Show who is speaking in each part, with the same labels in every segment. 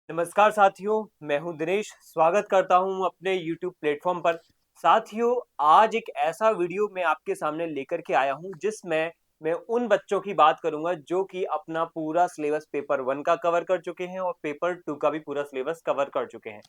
Speaker 1: नमस्कार साथियों, मैं हूं दिनेश। स्वागत करता हूं अपने YouTube प्लेटफॉर्म पर। साथियों, आज एक ऐसा वीडियो मैं आपके सामने लेकर के आया हूं जिसमें मैं उन बच्चों की बात करूंगा जो कि अपना पूरा सिलेबस पेपर 1 का कवर कर चुके हैं और पेपर 2 का भी पूरा सिलेबस कवर कर चुके हैं।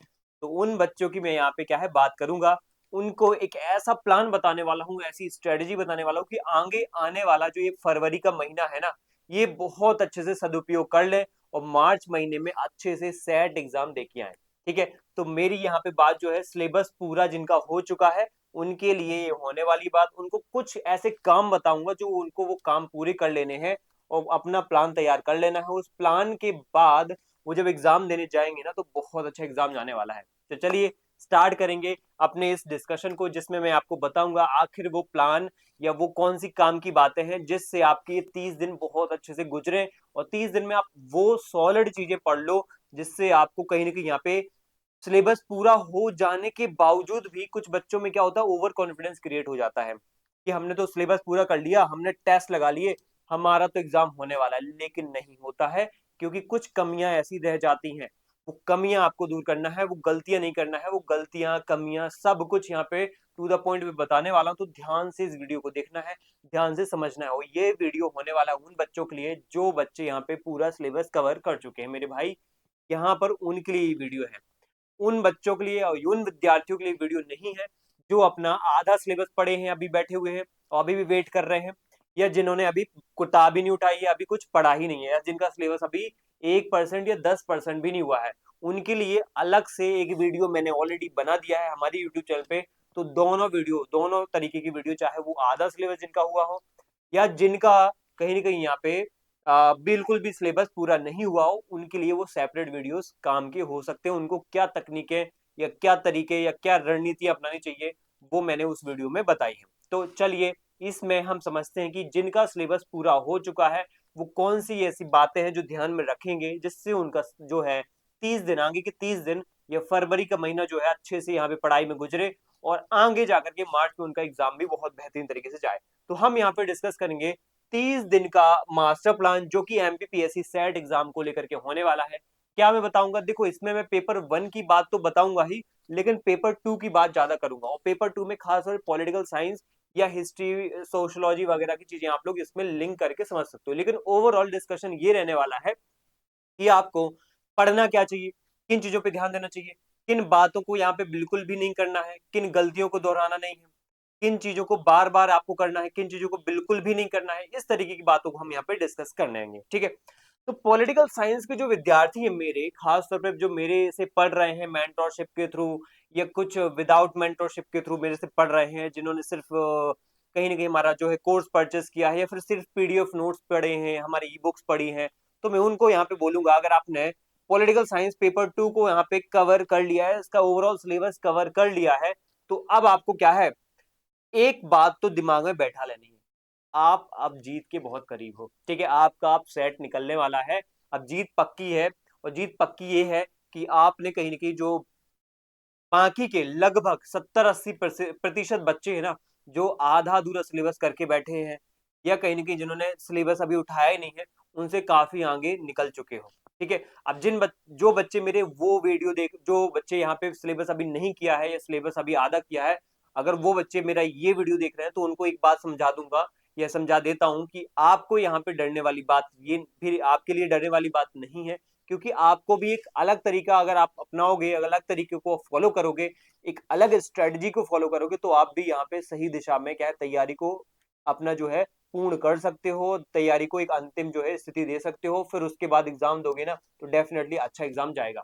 Speaker 1: तो उन बच्चों की मैं यहाँ पे क्या है बात करूंगा। उनको एक ऐसा प्लान बताने वाला हूँ, ऐसी स्ट्रेटजी बताने वाला हूँ कि आगे आने वाला जो ये फरवरी का महीना है ना, ये बहुत अच्छे से सदुपयोग कर ले और मार्च महीने में अच्छे से सेट एग्जाम दे के आए। ठीक है, तो मेरी यहाँ पे बात जो है सिलेबस पूरा जिनका हो चुका है उनके लिए ये होने वाली बात। उनको कुछ ऐसे काम बताऊंगा जो उनको वो काम पूरे कर लेने हैं और अपना प्लान तैयार कर लेना है। उस प्लान के बाद वो जब एग्जाम देने जाएंगे ना तो बहुत अच्छा एग्जाम जाने वाला है। तो चलिए स्टार्ट करेंगे अपने इस डिस्कशन को, जिसमें मैं आपको बताऊंगा आखिर वो प्लान या वो कौन सी काम की बातें हैं जिससे आपके ये 30 दिन बहुत अच्छे से गुजरे और 30 दिन में आप वो सॉलिड चीजें पढ़ लो जिससे आपको कहीं ना कहीं यहाँ पे सिलेबस पूरा हो जाने के बावजूद भी कुछ बच्चों में क्या होता है, ओवर कॉन्फिडेंस क्रिएट हो जाता है कि हमने तो सिलेबस पूरा कर लिया, हमने टेस्ट लगा लिए, हमारा तो एग्जाम होने वाला है। लेकिन नहीं होता है, क्योंकि कुछ कमियां ऐसी रह जाती हैं। वो कमियां आपको दूर करना है, वो गलतियां नहीं करना है। वो गलतियां कमियां सब कुछ यहाँ पे टू द पॉइंट पे बताने वाला हूँ। तो ध्यान से इस वीडियो को देखना है, ध्यान से समझना है। और ये वीडियो होने वाला है उन बच्चों के लिए जो बच्चे यहाँ पे पूरा सिलेबस कवर कर चुके हैं मेरे भाई। यहाँ पर उनके लिए ये वीडियो है। उन बच्चों के लिए और उन विद्यार्थियों के लिए वीडियो नहीं है जो अपना आधा सिलेबस पढ़े हैं, अभी बैठे हुए हैं और अभी भी वेट कर रहे हैं, या जिन्होंने अभी किताब ही नहीं उठाई है, अभी कुछ पढ़ा ही नहीं है, या जिनका सिलेबस अभी 1% या 10% भी नहीं हुआ है। उनके लिए अलग से एक वीडियो मैंने ऑलरेडी बना दिया है हमारी यूट्यूब चैनल पे। तो दोनों वीडियो, दोनों तरीके की वीडियो, चाहे वो आधा सिलेबस जिनका हुआ हो या जिनका कहीं ना कहीं यहाँ पे बिल्कुल भी सिलेबस पूरा नहीं हुआ हो, उनके लिए वो सेपरेट वीडियोस काम के हो सकते हैं। उनको क्या तकनीकें या क्या तरीके या क्या रणनीति अपनानी चाहिए वो मैंने उस वीडियो में बताई है। तो चलिए इसमें हम समझते हैं कि जिनका सिलेबस पूरा हो चुका है वो कौन सी ऐसी बातें हैं जो ध्यान में रखेंगे जिससे उनका जो है 30 दिन, आगे के 30 दिन या फरवरी का महीना जो है अच्छे से यहाँ पे पढ़ाई में गुजरे और आगे जाकर के मार्च में उनका एग्जाम भी बहुत बेहतरीन तरीके से जाए। तो हम यहाँ पे डिस्कस करेंगे 30 दिन का मास्टर प्लान जो कि एमपीपीएससी सेट एग्जाम को लेकर के होने वाला है। क्या मैं बताऊंगा, देखो इसमें मैं पेपर 1 की बात तो बताऊंगा ही, लेकिन पेपर 2 की बात ज्यादा करूंगा। और पेपर 2 में खासकर पॉलिटिकल साइंस या हिस्ट्री, सोशियोलॉजी वगैरह की चीजें आप लोग इसमें लिंक करके समझ सकते हो। लेकिन ओवरऑल डिस्कशन ये रहने वाला है कि आपको पढ़ना क्या चाहिए, किन चीजों पे ध्यान देना चाहिए, किन बातों को यहाँ पे बिल्कुल भी नहीं करना है, किन गलतियों को दोहराना नहीं है, किन चीजों को बार बार आपको करना है, किन चीजों को बिल्कुल भी नहीं करना है। इस तरीके की बातों को हम यहाँ पे डिस्कस करने आएंगे। ठीक है, तो पॉलिटिकल साइंस के जो विद्यार्थी हैं मेरे, खास तौर पे जो मेरे से पढ़ रहे हैं मेंटरशिप के थ्रू या कुछ विदाउट मेंटरशिप के थ्रू मेरे से पढ़ रहे हैं, जिन्होंने सिर्फ कहीं ना कहीं हमारा जो है कोर्स परचेस किया है या फिर सिर्फ पीडीएफ नोट्स पढ़े हैं, हमारी ई बुक्स पढ़ी हैं, तो मैं उनको यहाँ पे बोलूंगा अगर आपने पॉलिटिकल साइंस पेपर 2 को यहाँ पे कवर कर लिया है, इसका ओवरऑल सिलेबस कवर कर लिया है, तो अब आपको क्या है, एक बात तो दिमाग में बैठा लेनी है, आप अब जीत के बहुत करीब हो। ठीक है, आपका आप सेट निकलने वाला है, अब जीत पक्की है। और जीत पक्की ये है कि आपने कहीं ना कहीं जो बाकी के लगभग 70-80% बच्चे हैं ना, जो आधा अधूरा सिलेबस करके बैठे हैं या कहीं ना कहीं जिन्होंने सिलेबस अभी उठाया ही नहीं है, उनसे काफी आगे निकल चुके हो। ठीक है, अब जो बच्चे मेरे वो वीडियो देख, जो बच्चे यहाँ पे सिलेबस अभी नहीं किया है या सिलेबस अभी आधा किया है, अगर वो बच्चे मेरा ये वीडियो देख रहे हैं तो उनको एक बात समझा दूंगा या समझा देता हूँ कि आपको यहाँ पे डरने वाली बात, ये फिर आपके लिए डरने वाली बात नहीं है। क्योंकि आपको भी एक अलग तरीका अगर आप अपनाओगे, अलग तरीके को फॉलो करोगे, एक अलग स्ट्रेटजी को फॉलो करोगे, तो आप भी यहाँ पे सही दिशा में क्या है तैयारी को अपना जो है पूर्ण कर सकते हो, तैयारी को एक अंतिम जो है स्थिति दे सकते हो। फिर उसके बाद एग्जाम दोगे ना तो डेफिनेटली अच्छा एग्जाम जाएगा।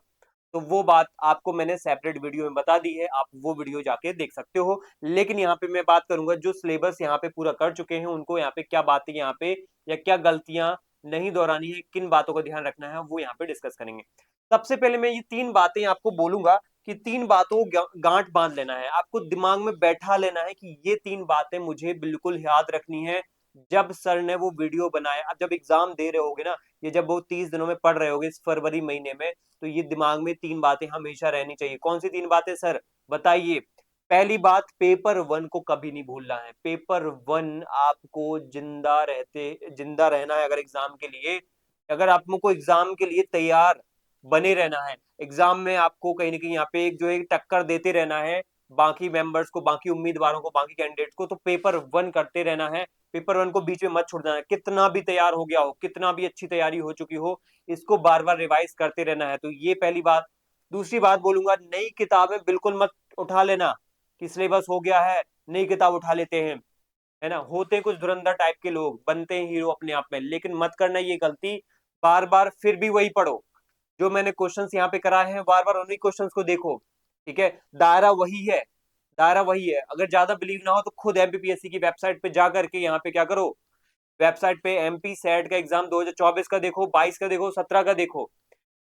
Speaker 1: तो वो बात आपको मैंने सेपरेट वीडियो में बता दी है, आप वो वीडियो जाके देख सकते हो। लेकिन यहाँ पे मैं बात करूंगा जो सिलेबस यहाँ पे पूरा कर चुके हैं उनको यहाँ पे क्या बातें यहाँ पे या क्या गलतियां नहीं दोहरानी है, किन बातों का ध्यान रखना है, वो यहाँ पे डिस्कस करेंगे। सबसे पहले मैं ये 3 बातें आपको बोलूंगा कि 3 बातों को गांठ बांध लेना है, आपको दिमाग में बैठा लेना है कि ये 3 बातें मुझे बिल्कुल याद रखनी है। जब सर ने वो वीडियो बनाया, अब जब एग्जाम दे रहे होगे ना, ये जब वो 30 दिनों में पढ़ रहे होगे इस फरवरी महीने में, तो ये दिमाग में 3 बातें हमेशा रहनी चाहिए। कौन सी 3 बातें सर, बताइए। पहली बात, पेपर 1 को कभी नहीं भूलना है। पेपर 1 आपको जिंदा रहना है अगर एग्जाम के लिए, अगर आपको एग्जाम के लिए तैयार बने रहना है। एग्जाम में आपको कहीं ना कहीं यहाँ पे एक जो है टक्कर देते रहना है बाकी मेंबर्स को, बाकी उम्मीदवारों को, बाकी कैंडिडेट्स को। तो पेपर वन करते रहना है, पेपर वन को बीच में मत छोड़ना है। कितना भी तैयार हो गया हो, कितना भी अच्छी तैयारी हो चुकी हो, इसको बार बार रिवाइज करते रहना है। तो ये पहली बात। दूसरी बात बोलूंगा, नई किताबें बिल्कुल मत उठा लेना कि सिलेबस हो गया है नई किताब उठा लेते हैं, है ना। होते कुछ धुरंधर टाइप के लोग, बनते हैं हीरो अपने आप में, लेकिन मत करना ये गलती बार बार फिर भी वही पढ़ो। जो मैंने क्वेश्चंस यहाँ पे कराए हैं बार बार उन्हीं क्वेश्चंस को देखो, ठीक है। दायरा वही है, दायरा वही है। अगर ज्यादा बिलीव ना हो तो खुद एमपीपीएससी की वेबसाइट पे जा करके यहाँ पे क्या करो, वेबसाइट पे एमपी सेट का एग्जाम 2024 का देखो, 22 का देखो, 17 का देखो।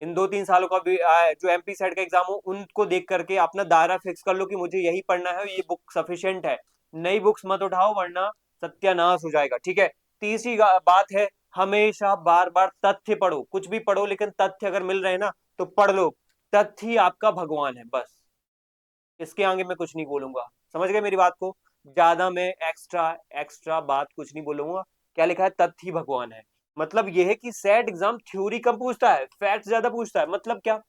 Speaker 1: इन 2-3 सालों का भी जो एमपी सेट का एग्जाम हो उनको देख करके अपना दायरा फिक्स कर लो कि मुझे यही पढ़ना है, ये बुक सफिशिएंट है। नई बुक्स मत उठाओ वरना सत्यानाश हो जाएगा, ठीक है। तीसरी बात है, हमेशा बार बार तथ्य पढ़ो। कुछ भी पढ़ो लेकिन तथ्य अगर मिल रहे हैं ना तो पढ़ लो। तथ्य ही आपका भगवान है, बस। इसके आगे मैं कुछ नहीं बोलूंगा, समझ गए मेरी बात को। ज्यादा मैं एक्स्ट्रा एक्स्ट्रा बात कुछ नहीं बोलूंगा। क्या लिखा है, तथ्य ही भगवान है। मतलब यह है कि सेट एग्जाम थ्योरी कम पूछता है, फैक्ट ज्यादा पूछता है। मतलब क्या,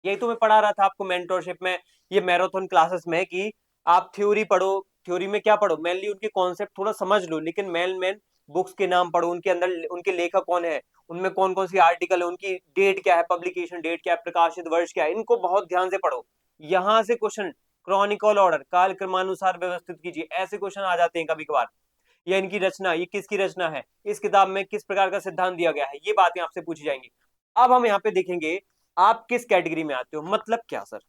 Speaker 1: यही तो मैं पढ़ा रहा था आपको मेंटरशिप में, ये मैराथन क्लासेस में, कि आप थ्योरी पढ़ो। थ्योरी में क्या पढ़ो, मेनली उनके कॉन्सेप्ट थोड़ा समझ लो, लेकिन मेन मेन बुक्स के नाम पढ़ो, उनके अंदर उनके लेखक कौन है, उनमें कौन कौन सी आर्टिकल है, उनकी डेट क्या है, पब्लिकेशन डेट क्या है, प्रकाशित वर्ष क्या है, इनको बहुत ध्यान से पढ़ो। यहाँ से क्वेश्चन क्रॉनिकल ऑर्डर, काल क्रमानुसार व्यवस्थित कीजिए, ऐसे क्वेश्चन आ जाते हैं कभी कभार। या इनकी रचना, ये किसकी रचना है, इस किताब में किस प्रकार का सिद्धांत दिया गया है, ये बातें आपसे पूछी जाएंगी। अब हम यहाँ पे देखेंगे आप किस कैटेगरी में आते हो। मतलब क्या सर,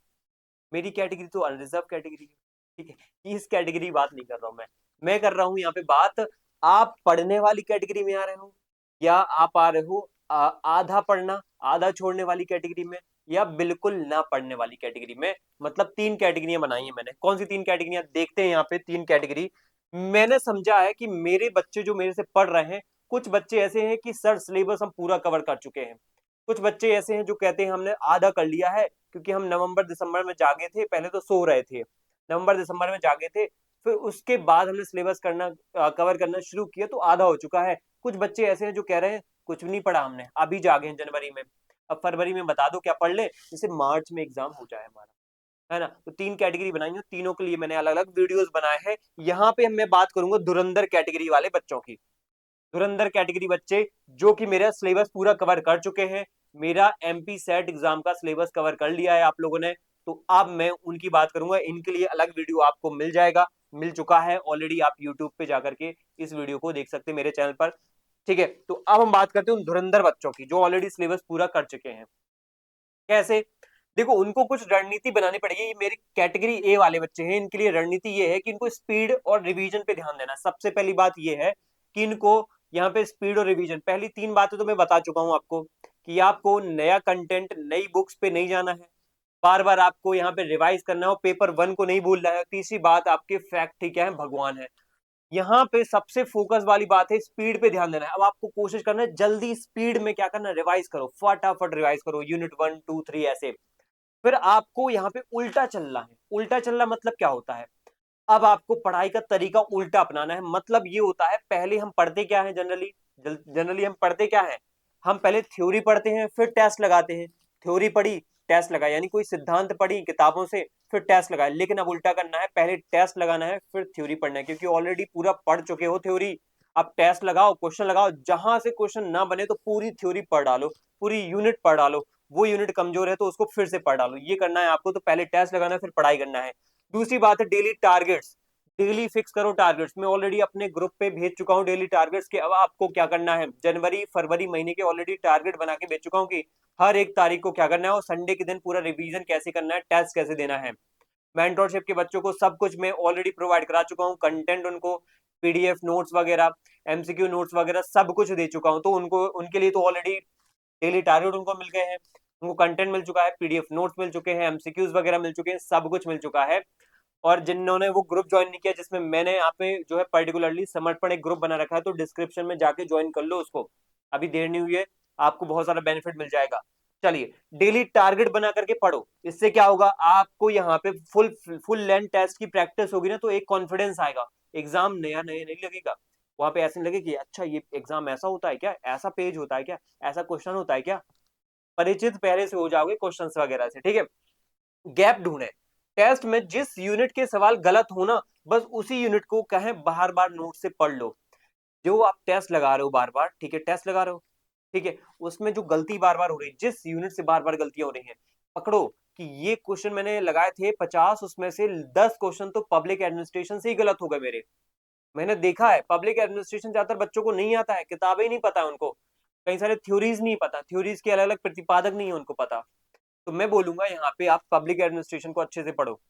Speaker 1: मेरी कैटेगरी तो अनरिजर्व कैटेगरी है, ठीक है। इस कैटेगरी की बात नहीं कर रहा हूं मैं कर रहा हूं यहाँ पे बात, आप पढ़ने वाली कैटेगरी में आ रहे हो, या आप आ रहे हो आधा पढ़ना आधा छोड़ने वाली कैटेगरी में, या बिल्कुल ना पढ़ने वाली कैटेगरी में। मतलब तीन कैटेगरियां बनाई है मैंने। कौन सी तीन कैटेगरियां, देखते हैं यहाँ पे। तीन कैटेगरी मैंने समझा है कि मेरे बच्चे जो मेरे से पढ़ रहे हैं, कुछ बच्चे ऐसे हैं कि सर सिलेबस हम पूरा कवर कर चुके हैं। कुछ बच्चे ऐसे हैं जो कहते हैं हमने आधा कर लिया है, क्योंकि हम नवंबर दिसंबर में जागे थे, पहले तो सो रहे थे, नवंबर दिसंबर में जागे थे, फिर उसके बाद हमने सिलेबस करना कवर करना शुरू किया तो आधा हो चुका है। कुछ बच्चे ऐसे हैं जो कह रहे हैं कुछ भी नहीं पढ़ा हमने, अभी जागे हैं जनवरी में, अब फरवरी में बता दो क्या पढ़ ले, जैसे मार्च में एग्जाम हो जाए हमारा, है ना। तो तीन कैटेगरी बनाई है, तीनों के लिए मैंने अलग अलग वीडियोस बनाए हैं। यहाँ पे मैं बात करूंगा धुरंधर कैटेगरी वाले बच्चों की। धुरंधर कैटेगरी बच्चे जो कि मेरा सिलेबस पूरा कवर कर चुके हैं, मेरा एमपी सेट एग्जाम का सिलेबस कवर कर लिया है आप लोगों ने। तो अब मैं उनकी बात करूंगा, इनके लिए अलग वीडियो आपको मिल जाएगा, मिल चुका है ऑलरेडी। आप यूट्यूब पे जाकर के इस वीडियो को देख सकते हैं मेरे चैनल पर, ठीक है। तो अब हम बात करते हैं उन धुरंधर बच्चों की जो ऑलरेडी सिलेबस पूरा कर चुके हैं। कैसे, देखो उनको कुछ रणनीति बनानी पड़ेगी। ये मेरी कैटेगरी ए वाले बच्चे हैं, इनके लिए रणनीति ये है कि इनको स्पीड और रिवीजन पे ध्यान देना। सबसे पहली बात ये है कि इनको यहाँ पे स्पीड और रिवीजन, पहली तीन बातें तो मैं बता चुका हूं आपको, कि आपको नया कंटेंट नई बुक्स पे नहीं जाना है, बार बार आपको यहाँ पे रिवाइज करना हो, पेपर वन को नहीं भूलना है। तीसरी बात, आपके फैक्ट ही क्या है, भगवान है। यहाँ पे सबसे फोकस वाली बात है स्पीड पे ध्यान देना है। अब आपको कोशिश करना है जल्दी स्पीड में क्या करना, रिवाइज करो, फटाफट रिवाइज करो, यूनिट 1 2 3 ऐसे। फिर आपको यहाँ पे उल्टा चलना है। उल्टा चलना मतलब क्या होता है, अब आपको पढ़ाई का तरीका उल्टा अपनाना है। मतलब ये होता है, पहले हम पढ़ते क्या है जनरली, जनरली हम पढ़ते क्या है, हम पहले थ्योरी पढ़ते हैं फिर टेस्ट लगाते हैं। थ्योरी पढ़ी टेस्ट लगाया, यानी कोई सिद्धांत पढ़ी किताबों से फिर टेस्ट लगाया। लेकिन अब उल्टा करना है, पहले टेस्ट लगाना है फिर थ्योरी पढ़ना है, क्योंकि ऑलरेडी पूरा पढ़ चुके हो थ्योरी। अब टेस्ट लगाओ, क्वेश्चन लगाओ, जहां से क्वेश्चन ना बने तो पूरी थ्योरी पढ़ डालो, पूरी यूनिट पढ़ डालो। वो यूनिट कमजोर है तो उसको फिर से पढ़ डालो। ये करना है आपको। तो पहले टेस्ट लगाना है फिर पढ़ाई करना है। दूसरी बात है डेली टारगेट्स, डेली फिक्स करो टारगेट्स। मैं ऑलरेडी अपने ग्रुप पे भेज चुका हूँ डेली टारगेट्स के। अब आपको क्या करना है, जनवरी फरवरी महीने के ऑलरेडी टारगेट बना के भेज चुका हूँ कि हर एक तारीख को क्या करना है, और संडे के दिन पूरा रिवीजन कैसे करना है, टेस्ट कैसे देना है। मेंटरशिप के बच्चों को सब कुछ मैं ऑलरेडी प्रोवाइड करा चुका हूँ, कंटेंट उनको, पीडीएफ नोट्स वगैरह, एमसीक्यू नोट्स वगैरह सब कुछ दे चुका हूँ। तो उनको, उनके लिए तो ऑलरेडी डेली टारगेट उनको मिल गए हैं, उनको कंटेंट मिल चुका है, पीडीएफ नोट्स मिल चुके हैं, एमसीक्यूज वगैरह मिल चुके हैं, सब कुछ मिल चुका है। और जिन्होंने वो ग्रुप ज्वाइन नहीं किया, जिसमें मैंने यहाँ पे जो है पर्टिकुलरली समर्पण एक ग्रुप बना रखा है, तो डिस्क्रिप्शन में जाके ज्वाइन कर लो उसको, अभी देर नहीं हुई है, आपको बहुत सारा बेनिफिट मिल जाएगा। चलिए, डेली टारगेट बना करके पढ़ो। इससे क्या होगा, आपको यहाँ पे फुल फुल लेंथ टेस्ट की प्रैक्टिस होगी ना, तो एक कॉन्फिडेंस आएगा। एग्जाम नया नया नहीं लगेगा, वहां पे ऐसे नहीं लगे कि अच्छा ये एग्जाम ऐसा होता है क्या, ऐसा पेज होता है क्या, ऐसा क्वेश्चन होता है क्या। परिचित पहले से हो जाओगे क्वेश्चंस वगैरह से, ठीक है। गैप ढूंढे, टेस्ट में जिस यूनिट के सवाल गलत हो ना, बस उसी यूनिट को कहें बार बार नोट से पढ़ लो। जो आप टेस्ट लगा रहे हो बार बार, ठीक है, टेस्ट लगा रहे हो, ठीक है, उसमें जो गलती बार बार हो रही है, जिस यूनिट से बार बार गलतियां हो रही हैं, पकड़ो कि ये क्वेश्चन मैंने लगाए थे 50, उसमें से 10 क्वेश्चन तो पब्लिक एडमिनिस्ट्रेशन से ही गलत हो गए मेरे। मैंने देखा है पब्लिक एडमिनिस्ट्रेशन ज्यादातर बच्चों को नहीं आता है, किताबें ही नहीं पता है उनको, कई सारे थ्योरीज नहीं पता, थ्योरीज के अलग अलग प्रतिपादक नहीं है उनको पता। तो मैं बोलूंगा यहाँ पे आप पब्लिक एडमिनिस्ट्रेशन को अच्छे से पढ़ो,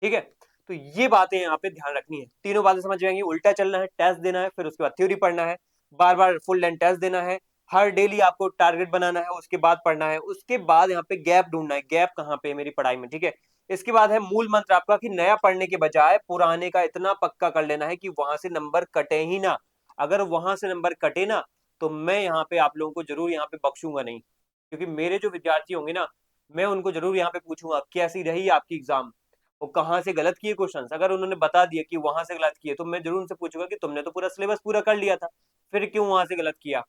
Speaker 1: ठीक है। तो ये बातें यहाँ पे ध्यान रखनी है, तीनों बातें समझ में आएंगी। उल्टा चलना है, टेस्ट देना है, फिर उसके बाद थ्योरी पढ़ना है, बार बार फुल लेंथ टेस्ट देना है, हर डेली आपको टारगेट बनाना है, उसके बाद पढ़ना है, उसके बाद यहाँ पे गैप ढूंढना है, गैप कहाँ पे है मेरी पढ़ाई में, ठीक है। इसके बाद है मूल मंत्र आपका कि नया पढ़ने के बजाय पुराने का इतना पक्का कर लेना है कि वहां से नंबर कटे ही ना। अगर वहां से नंबर कटे ना, तो मैं यहाँ पे आप लोगों को जरूर यहाँ पे बख्शूंगा नहीं, क्योंकि मेरे जो विद्यार्थी होंगे ना, मैं उनको जरूर यहाँ पे पूछूंगा कैसी रही आपकी एग्जाम, वो कहाँ से गलत किए क्वेश्चंस। अगर उन्होंने बता दिया कि वहां से गलत किए, तो मैं जरूर उनसे पूछूंगा कि तुमने तो पूरा सिलेबस पूरा कर लिया था, फिर क्यों वहां से गलत किया।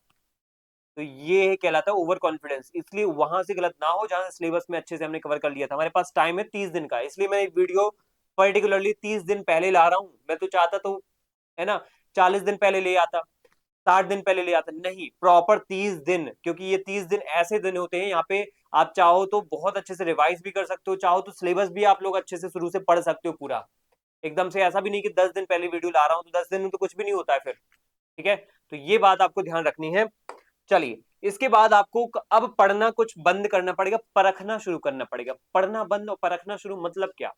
Speaker 1: तो ये कहलाता है ओवर कॉन्फिडेंस, इसलिए वहां से गलत ना हो जहां सिलेबस में अच्छे से हमने कवर कर लिया था। हमारे पास टाइम है 30 दिन का, इसलिए मैं वीडियो पर्टिकुलरली 30 दिन पहले ला रहा हूँ। मैं तो चाहता तो, है ना, 40 दिन पहले ले आता, 60 दिन पहले ले आता, नहीं, प्रॉपर 30 दिन, क्योंकि ये 30 दिन ऐसे दिन होते हैं यहाँ पे आप चाहो तो बहुत अच्छे से रिवाइज भी कर सकते हो, चाहो तो सिलेबस भी आप लोग अच्छे से शुरू से पढ़ सकते हो पूरा। एकदम से ऐसा भी नहीं कि 10 दिन पहले वीडियो ला रहा हूँ तो 10 दिन में तो कुछ भी नहीं होता है फिर, ठीक है। तो ये बात आपको ध्यान रखनी है। चलिए, इसके बाद आपको अब पढ़ना कुछ बंद करना पड़ेगा, परखना शुरू करना पड़ेगा। पढ़ना बंद और परखना शुरू मतलब क्या?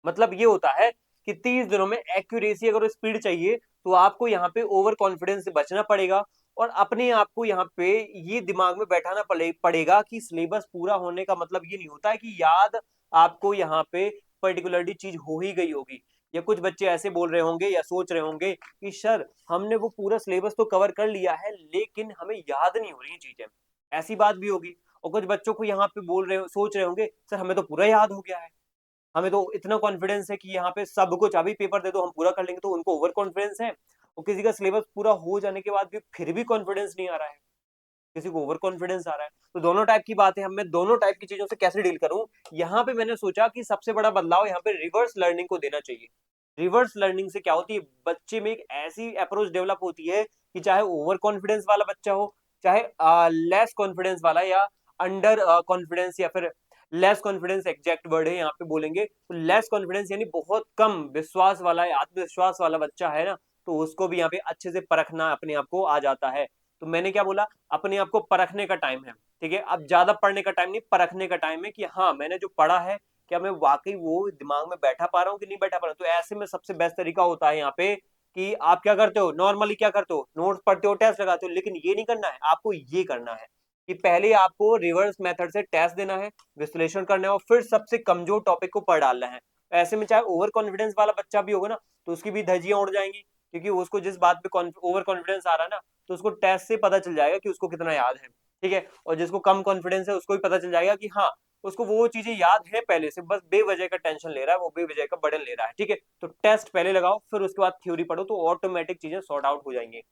Speaker 1: मतलब ये होता है कि 30 दिनों में एक्यूरेसी अगर स्पीड चाहिए, तो आपको यहाँ पे ओवर कॉन्फिडेंस से बचना पड़ेगा, और अपने आप को यहाँ पे ये दिमाग में बैठाना पड़ेगा कि सिलेबस पूरा होने का मतलब ये नहीं होता है कि याद आपको यहाँ पे पर्टिकुलरली चीज हो ही गई होगी। या कुछ बच्चे ऐसे बोल रहे होंगे या सोच रहे होंगे कि सर हमने वो पूरा सिलेबस तो कवर कर लिया है, लेकिन हमें याद नहीं हो रही चीजें, ऐसी बात भी होगी। और कुछ बच्चों को यहाँ पे बोल रहे सोच रहे होंगे सर हमें तो पूरा याद हो गया है, हमें तो इतना कॉन्फिडेंस है कि यहाँ पे सब कुछ, अभी पेपर दे दो हम पूरा कर लेंगे, तो उनको ओवर कॉन्फिडेंस है। और किसी का सिलेबस पूरा हो जाने के बाद भी फिर भी कॉन्फिडेंस नहीं आ रहा है, किसी को ओवर कॉन्फिडेंस आ रहा है। तो दोनों टाइप की बातें हम, मैं दोनों टाइप की चीजों से कैसे डील करूं, यहाँ पे मैंने सोचा कि सबसे बड़ा बदलाव यहाँ पे रिवर्स लर्निंग को देना चाहिए। रिवर्स लर्निंग से क्या होती है, बच्चे में एक ऐसी अप्रोच डेवलप होती है कि चाहे ओवर कॉन्फिडेंस वाला बच्चा हो, चाहे लेस कॉन्फिडेंस वाला, या अंडर कॉन्फिडेंस, या फिर लेस कॉन्फिडेंस एग्जैक्ट वर्ड है यहाँ पे बोलेंगे, तो लेस कॉन्फिडेंस यानी बहुत कम विश्वास वाला या आत्मविश्वास वाला बच्चा है ना, तो उसको भी यहाँ पे अच्छे से परखना अपने आप को आ जाता है। तो मैंने क्या बोला, अपने आप को परखने का टाइम है, ठीक है। अब ज्यादा पढ़ने का टाइम नहीं, परखने का टाइम है कि हाँ मैंने जो पढ़ा है, क्या मैं वाकई वो दिमाग में बैठा पा रहा हूँ कि नहीं बैठा पा रहा हूँ। तो ऐसे में सबसे बेस्ट तरीका होता है यहाँ पे कि आप क्या करते हो, नॉर्मली क्या करते हो, नोट्स पढ़ते हो, टेस्ट लगाते हो, लेकिन ये नहीं करना है आपको, ये करना है कि पहले आपको रिवर्स मेथड से टेस्ट देना है, विश्लेषण करना है, और फिर सबसे कमजोर टॉपिक को पढ़ डालना है। ऐसे में चाहे ओवर कॉन्फिडेंस वाला बच्चा भी होगा ना, तो उसकी भी धज्जियां उड़ जाएंगी, क्योंकि उसको जिस बात पे ओवर कॉन्फिडेंस आ रहा है ना, तो उसको टेस्ट से पता चल जाएगा कि उसको कितना याद है, ठीक है। और जिसको कम कॉन्फिडेंस है उसको भी पता चल जाएगा कि हाँ उसको वो चीजें याद है पहले से, बस बेवजह का टेंशन ले रहा है, वो बेवजह का बर्डन ले रहा है, ठीक है। तो टेस्ट पहले लगाओ, फिर उसके बाद थ्योरी पढ़ो, तो ऑटोमेटिक चीजें सॉर्ट आउट हो जाएंगी।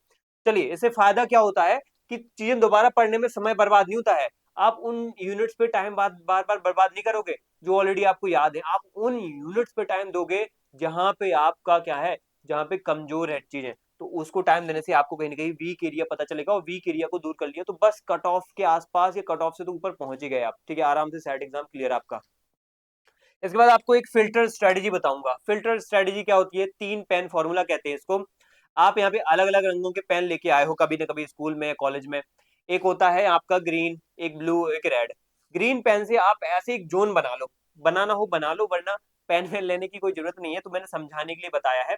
Speaker 1: चलिए, इससे फायदा क्या होता है कि चीजें दोबारा पढ़ने में समय बर्बाद नहीं होता है। आप उन यूनिट्स पे टाइम बार बार बर्बाद नहीं करोगे जो ऑलरेडी आपको याद है, आप उन यूनिट्स पे टाइम दोगे जहां पे आपका क्या है, जहां पे कमजोर है चीजें। तो उसको टाइम देने से आपको कहीं ना कहीं वीक एरिया पता चलेगा, और वीक एरिया को दूर कर लिया तो बस कट ऑफ के आसपास या कट ऑफ से तो ऊपर पहुंच ही गए आप, ठीक है, आराम से सेट एग्जाम क्लियर आपका। इसके बाद आपको एक फिल्टर स्ट्रेटेजी बताऊंगा। फिल्टर स्ट्रेटेजी क्या होती है, 3 पेन फॉर्मूला कहते हैं इसको। आप यहाँ पे अलग अलग रंगों के पेन लेके आए हो कभी ना कभी स्कूल में, कॉलेज में। एक होता है आपका ग्रीन, एक ब्लू, एक रेड। ग्रीन पेन से आप ऐसे एक जोन बना लो, बनाना हो बना लो, वरना पेन वेन लेने की कोई जरूरत नहीं है, तो मैंने समझाने के लिए बताया है।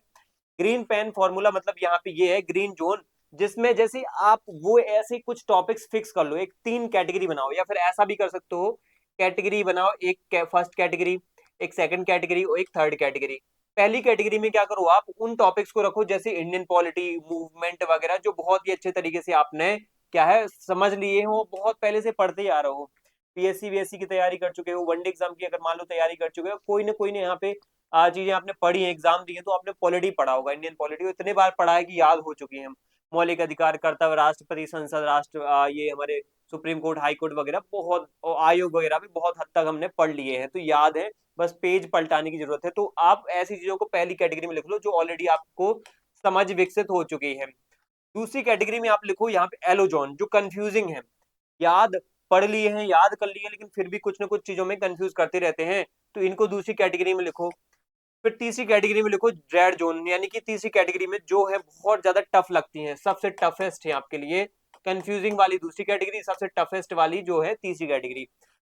Speaker 1: ग्रीन पेन फॉर्मूला मतलब यहाँ पे ये है, ग्रीन जोन, जिसमें जैसे आप वो ऐसे कुछ टॉपिक्स फिक्स कर लो, एक 3 कैटेगरी बनाओ, या फिर ऐसा भी कर सकते हो, कैटेगरी बनाओ, एक फर्स्ट कैटेगरी, एक सेकंड कैटेगरी और एक थर्ड कैटेगरी। पहली कैटेगरी में क्या करो, आप उन टॉपिक्स को रखो जैसे इंडियन पॉलिटी, मूवमेंट वगैरह, जो बहुत ही अच्छे तरीके से आपने क्या है समझ लिए हो, बहुत पहले से पढ़ते ही आ रहे हो, पीएससी वीएससी की तैयारी कर चुके हो, वनडे एग्जाम की अगर मान लो तैयारी कर चुके हो, कोई ना यहाँ पे चीजें आपने पढ़ी है, एग्जाम दिए तो आपने पॉलिटी पढ़ा होगा, इंडियन पॉलिटी इतने बार पढ़ा है कि याद हो चुकी है। मौलिक अधिकार, कर्तव्य, राष्ट्रपति, संसद, राष्ट्र ये हमारे सुप्रीम कोर्ट, हाई कोर्ट वगैरह बहुत और आयोग वगैरह भी बहुत हद तक हमने पढ़ लिए हैं, तो याद है, बस पेज पलटाने की जरूरत है। तो आप ऐसी चीजों को पहली कैटेगरी में लिख लो जो ऑलरेडी आपको समझ विकसित हो चुकी है। दूसरी कैटेगरी में आप लिखो यहाँ पे एलोजॉन, जो कंफ्यूजिंग है, याद पढ़ लिए हैं, याद कर लिए, लेकिन फिर भी कुछ ना कुछ चीजों में कंफ्यूज करते रहते हैं, तो इनको दूसरी कैटेगरी में लिखो। फिर तीसरी कैटेगरी में लिखो रेड जोन, यानी कि तीसरी कैटेगरी में जो है बहुत ज्यादा टफ लगती है, सबसे टफेस्ट है आपके लिए, कंफ्यूजिंग वाली दूसरी कैटेगरी, सबसे टफेस्ट वाली जो है तीसरी कैटेगरी।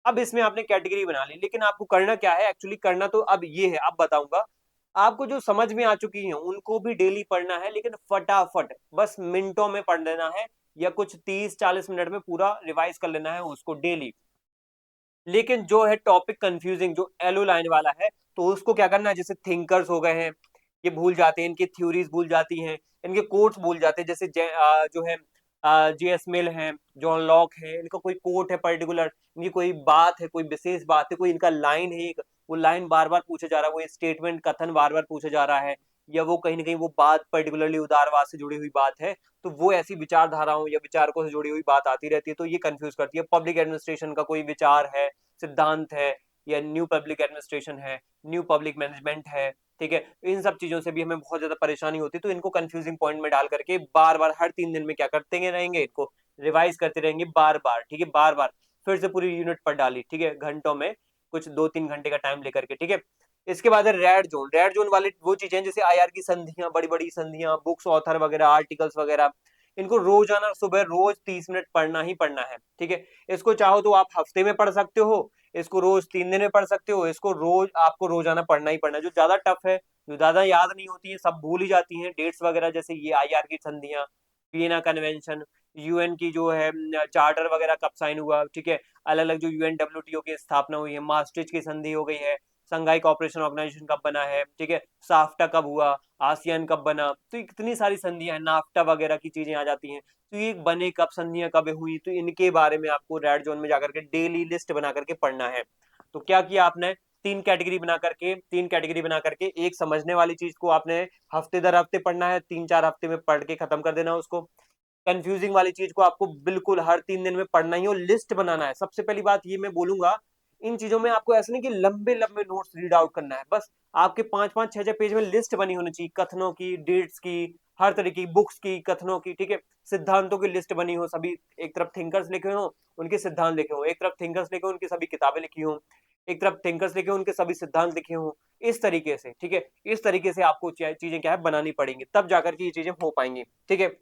Speaker 1: अब इसमें आपने कैटेगरी बना ली, लेकिन आपको करना क्या है, एक्चुअली करना तो अब ये है, अब बताऊंगा आपको। जो समझ में आ चुकी है उनको भी डेली पढ़ना है, लेकिन फटाफट बस मिनटों में पढ़ लेना है, या कुछ 30-40 मिनट में पूरा रिवाइज कर लेना है उसको डेली। लेकिन जो है टॉपिक कंफ्यूजिंग, जो एलो लाइन वाला है, तो उसको क्या करना है, जैसे थिंकर्स हो गए हैं, ये भूल जाते हैं, इनकी थ्योरीज भूल जाती हैं, इनके कोट्स भूल जाते हैं, जैसे जो है J.S. मिल है, जॉन लॉक है, इनका कोई कोट है पर्टिकुलर, इनकी कोई बात है, कोई विशेष बात है, कोई इनका लाइन है, वो लाइन बार बार पूछा जा रहा है, वो स्टेटमेंट कथन बार बार पूछा जा रहा है, या वो कहीं ना कहीं वो बात पर्टिकुलरली उदारवाद से जुड़ी हुई बात है, तो वो ऐसी विचारधाराओं या विचारकों से जुड़ी हुई बात आती रहती है, तो ये कंफ्यूज करती है। पब्लिक एडमिनिस्ट्रेशन का कोई विचार है, सिद्धांत है, या न्यू पब्लिक एडमिनिस्ट्रेशन है, न्यू पब्लिक मैनेजमेंट है, ठीक है, इन सब चीजों से भी हमें बहुत ज्यादा परेशानी होती है, तो इनको कंफ्यूजिंग पॉइंट में डाल करके बार बार हर 3 दिन में क्या करते रहेंगे, इनको रिवाइज करते रहेंगे बार बार, ठीक है, बार बार फिर से पूरी यूनिट पढ़ डाली, ठीक है, घंटों में कुछ 2-3 घंटे का टाइम लेकर के, ठीक है। इसके बाद है रेड जोन। रेड जोन वाले वो चीजें जैसे IR की संधियां, बड़ी बड़ी संधियां, बुक्स, ऑथर वगैरह, आर्टिकल्स वगैरह, इनको रोजाना सुबह रोज 30 मिनट पढ़ना ही पढ़ना है, ठीक है। इसको चाहो तो आप हफ्ते में पढ़ सकते हो, इसको रोज 3 दिन में पढ़ सकते हो, इसको रोज आपको रोजाना पढ़ना ही पढ़ना है। जो ज्यादा टफ है, जो ज्यादा याद नहीं होती है, सब भूल ही जाती हैं डेट्स वगैरह, जैसे ये IR की संधियां, वियना कन्वेंशन, UN की जो है चार्टर वगैरह कब साइन हुआ, ठीक है, अलग अलग जो UNWTO की स्थापना हुई है, मास्ट्रिच की संधि हो गई है, संघाई कॉपरेशन ऑर्गेनाइजेशन कब बना है, ठीक है, साफ्टा कब हुआ, आसियान कब बना, तो इतनी सारी संधियां हैं, नाफ्टा वगैरह की चीजें आ जाती हैं, तो ये बने कब, संधियां कब हुई, तो इनके बारे में आपको रेड जोन में जाकर के डेली लिस्ट बना करके पढ़ना है। तो क्या किया आपने, तीन कैटेगरी बना करके एक समझने वाली चीज को आपने हफ्ते दर हफ्ते पढ़ना है, 3-4 हफ्ते में पढ़ के खत्म कर देना उसको। कंफ्यूजिंग वाली चीज को आपको बिल्कुल हर 3 दिन में पढ़ना ही और लिस्ट बनाना है। सबसे पहली बात ये मैं बोलूंगा, इन चीजों में आपको ऐसा नहीं कि लंबे लंबे नोट्स रीड आउट करना है, बस आपके 5-5 6-6 पेज में लिस्ट बनी होनी चाहिए, कथनों की, डेट्स की, हर तरह की बुक्स की, कथनों की, ठीक है, सिद्धांतों की लिस्ट बनी हो सभी, एक तरफ थिंकर्स लिखे हो, उनके सिद्धांत लिखे हो, एक तरफ थिंकर्स लिखे हो, उनकी सभी किताबें लिखी हो, एक तरफ थिंकर्स लिखे हो, उनके सभी सिद्धांत लिखे हो, इस तरीके से, ठीक है, इस तरीके से आपको चीजें क्या है बनानी पड़ेंगी, तब जाकर के ये चीजें हो पाएंगी, ठीक है।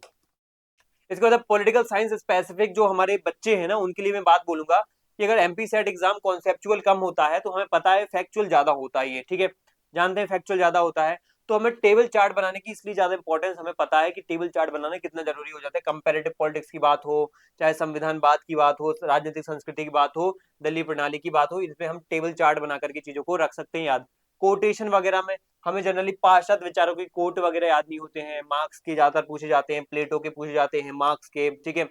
Speaker 1: इसके बाद पॉलिटिकल साइंस स्पेसिफिक जो हमारे बच्चे हैं ना, उनके लिए मैं बात बोलूंगा कि अगर MP सेट एग्जाम कॉन्सेप्चुअल कम होता है, तो हमें पता है फैक्चुअल ज्यादा होता है, ये ठीक है, जानते हैं फैक्चुअल ज्यादा होता है, तो हमें टेबल चार्ट बनाने की इसलिए ज्यादा इंपॉर्टेंस, हमें पता है कि टेबल चार्ट बनाना कितना जरूरी हो जाता है, कंपेरेटिव पॉलिटिक्स की बात हो, चाहे संविधानवाद की बात हो, राजनीतिक संस्कृति की बात हो, दलीय प्रणाली की बात हो, इसमें हम टेबल चार्ट बना करके चीजों को रख सकते हैं याद। कोटेशन वगैरह में हमें जनरली पाश्चात्य विचारों के कोट वगैरह याद नहीं होते हैं, मार्क्स के ज्यादातर पूछे जाते हैं, प्लेटो के पूछे जाते हैं मार्क्स के, ठीक है,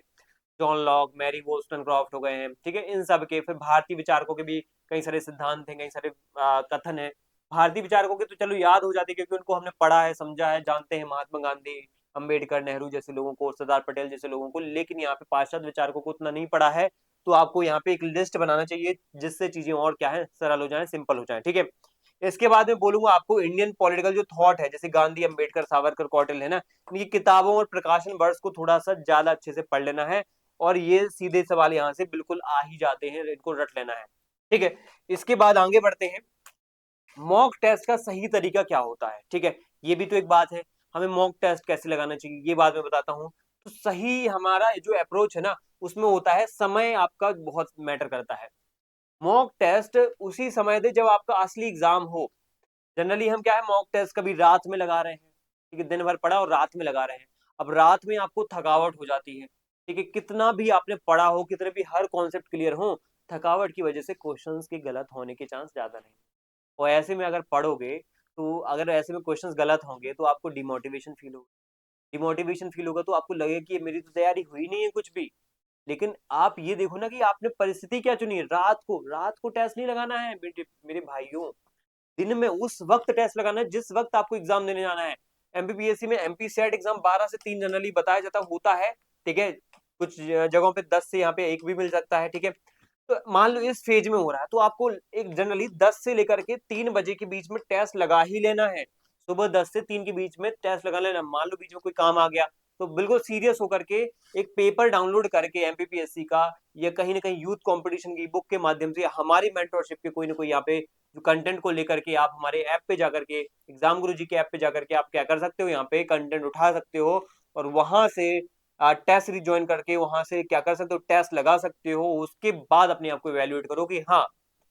Speaker 1: जॉन लॉक, मैरी वोllstonecraft हो गए हैं, ठीक है, इन सब के। फिर भारतीय विचारकों के भी कई सारे सिद्धांत हैं, कई सारे कथन है। भारतीय विचारकों के तो चलो याद हो जाते हैं, क्योंकि उनको हमने पढ़ा है, समझा है, जानते हैं, महात्मा गांधी, अंबेडकर, नेहरू जैसे लोगों को, सरदार पटेल जैसे लोगों को, लेकिन यहाँ पे पाश्चात्य विचारकों को उतना नहीं पढ़ा है, तो आपको यहाँ पे एक लिस्ट बनाना चाहिए, जिससे चीजें और क्या है, सरल हो जाए, सिंपल हो जाए, ठीक है। इसके बाद में बोलूंगा आपको इंडियन पॉलिटिकल जो थॉट है, जैसे गांधी, अंबेडकर, सावरकर, कौटिल्य है ना, इनकी किताबों और प्रकाशन वर्ष को थोड़ा सा ज्यादा अच्छे से पढ़ लेना है, और ये सीधे सवाल यहाँ से बिल्कुल आ ही जाते हैं, इनको रट लेना है, ठीक है। इसके बाद आगे बढ़ते हैं, मॉक टेस्ट का सही तरीका क्या होता है, ठीक है, ये भी तो एक बात है, हमें मॉक टेस्ट कैसे लगाना चाहिए, ये बात मैं बताता हूँ। तो सही हमारा जो अप्रोच है ना, उसमें होता है समय आपका बहुत मैटर करता है। मॉक टेस्ट उसी समय दे जब आपका असली एग्जाम हो। जनरली हम क्या है, मॉक टेस्ट कभी रात में लगा रहे हैं, ठीक है, दिन भर पढ़ा और रात में लगा रहे हैं, अब रात में आपको थकावट हो जाती है, ठीक है, कितना भी आपने पढ़ा हो, कितने भी हर कॉन्सेप्ट क्लियर हो, थकावट की वजह से क्वेश्चंस के गलत होने के चांस ज्यादा नहीं। और ऐसे में अगर पढ़ोगे, तो अगर ऐसे में क्वेश्चंस गलत होंगे, तो आपको डिमोटिवेशन फील होगा, डिमोटिवेशन फील होगा, तो आपको लगेगा कि मेरी तो तैयारी हुई नहीं है कुछ भी। लेकिन आप ये देखो ना कि आपने परिस्थिति क्या चुनी है, रात को टेस्ट नहीं लगाना है मेरे भाइयों, दिन में उस वक्त टेस्ट लगाना है जिस वक्त आपको एग्जाम देने जाना है। एमपीपीएससी में एमपी सेट एग्जाम 12 से 3 जनरली बताया जाता होता है, ठीक है। कुछ जगहों पे 10 से यहाँ पे 1 भी मिल सकता है, ठीक है। तो मान लो इस फेज में हो रहा है तो आपको एक जनरली 10 से लेकर के 3 बजे के बीच में टेस्ट लगा ही लेना है। सुबह 10 से 3 के बीच में टेस्ट लगा लेना। मान लो बीच में कोई काम आ गया तो बिल्कुल सीरियस होकर के एक पेपर डाउनलोड करके एमपीपीएससी का या कहीं ना कहीं यूथ कंपटीशन की बुक के माध्यम से हमारी मेंटरशिप के कोई ना कोई यहाँ पे जो कंटेंट को लेकर के आप हमारे ऐप पे जाकर के एग्जाम गुरु जी के ऐप पे जाकर के आप क्या कर सकते हो, यहाँ पे कंटेंट उठा सकते हो और वहां से टेस्ट रिज्वाइन करके वहां से क्या कर सकते हो, टेस्ट लगा सकते हो। उसके बाद अपने आप को इवेल्युएट करो कि हाँ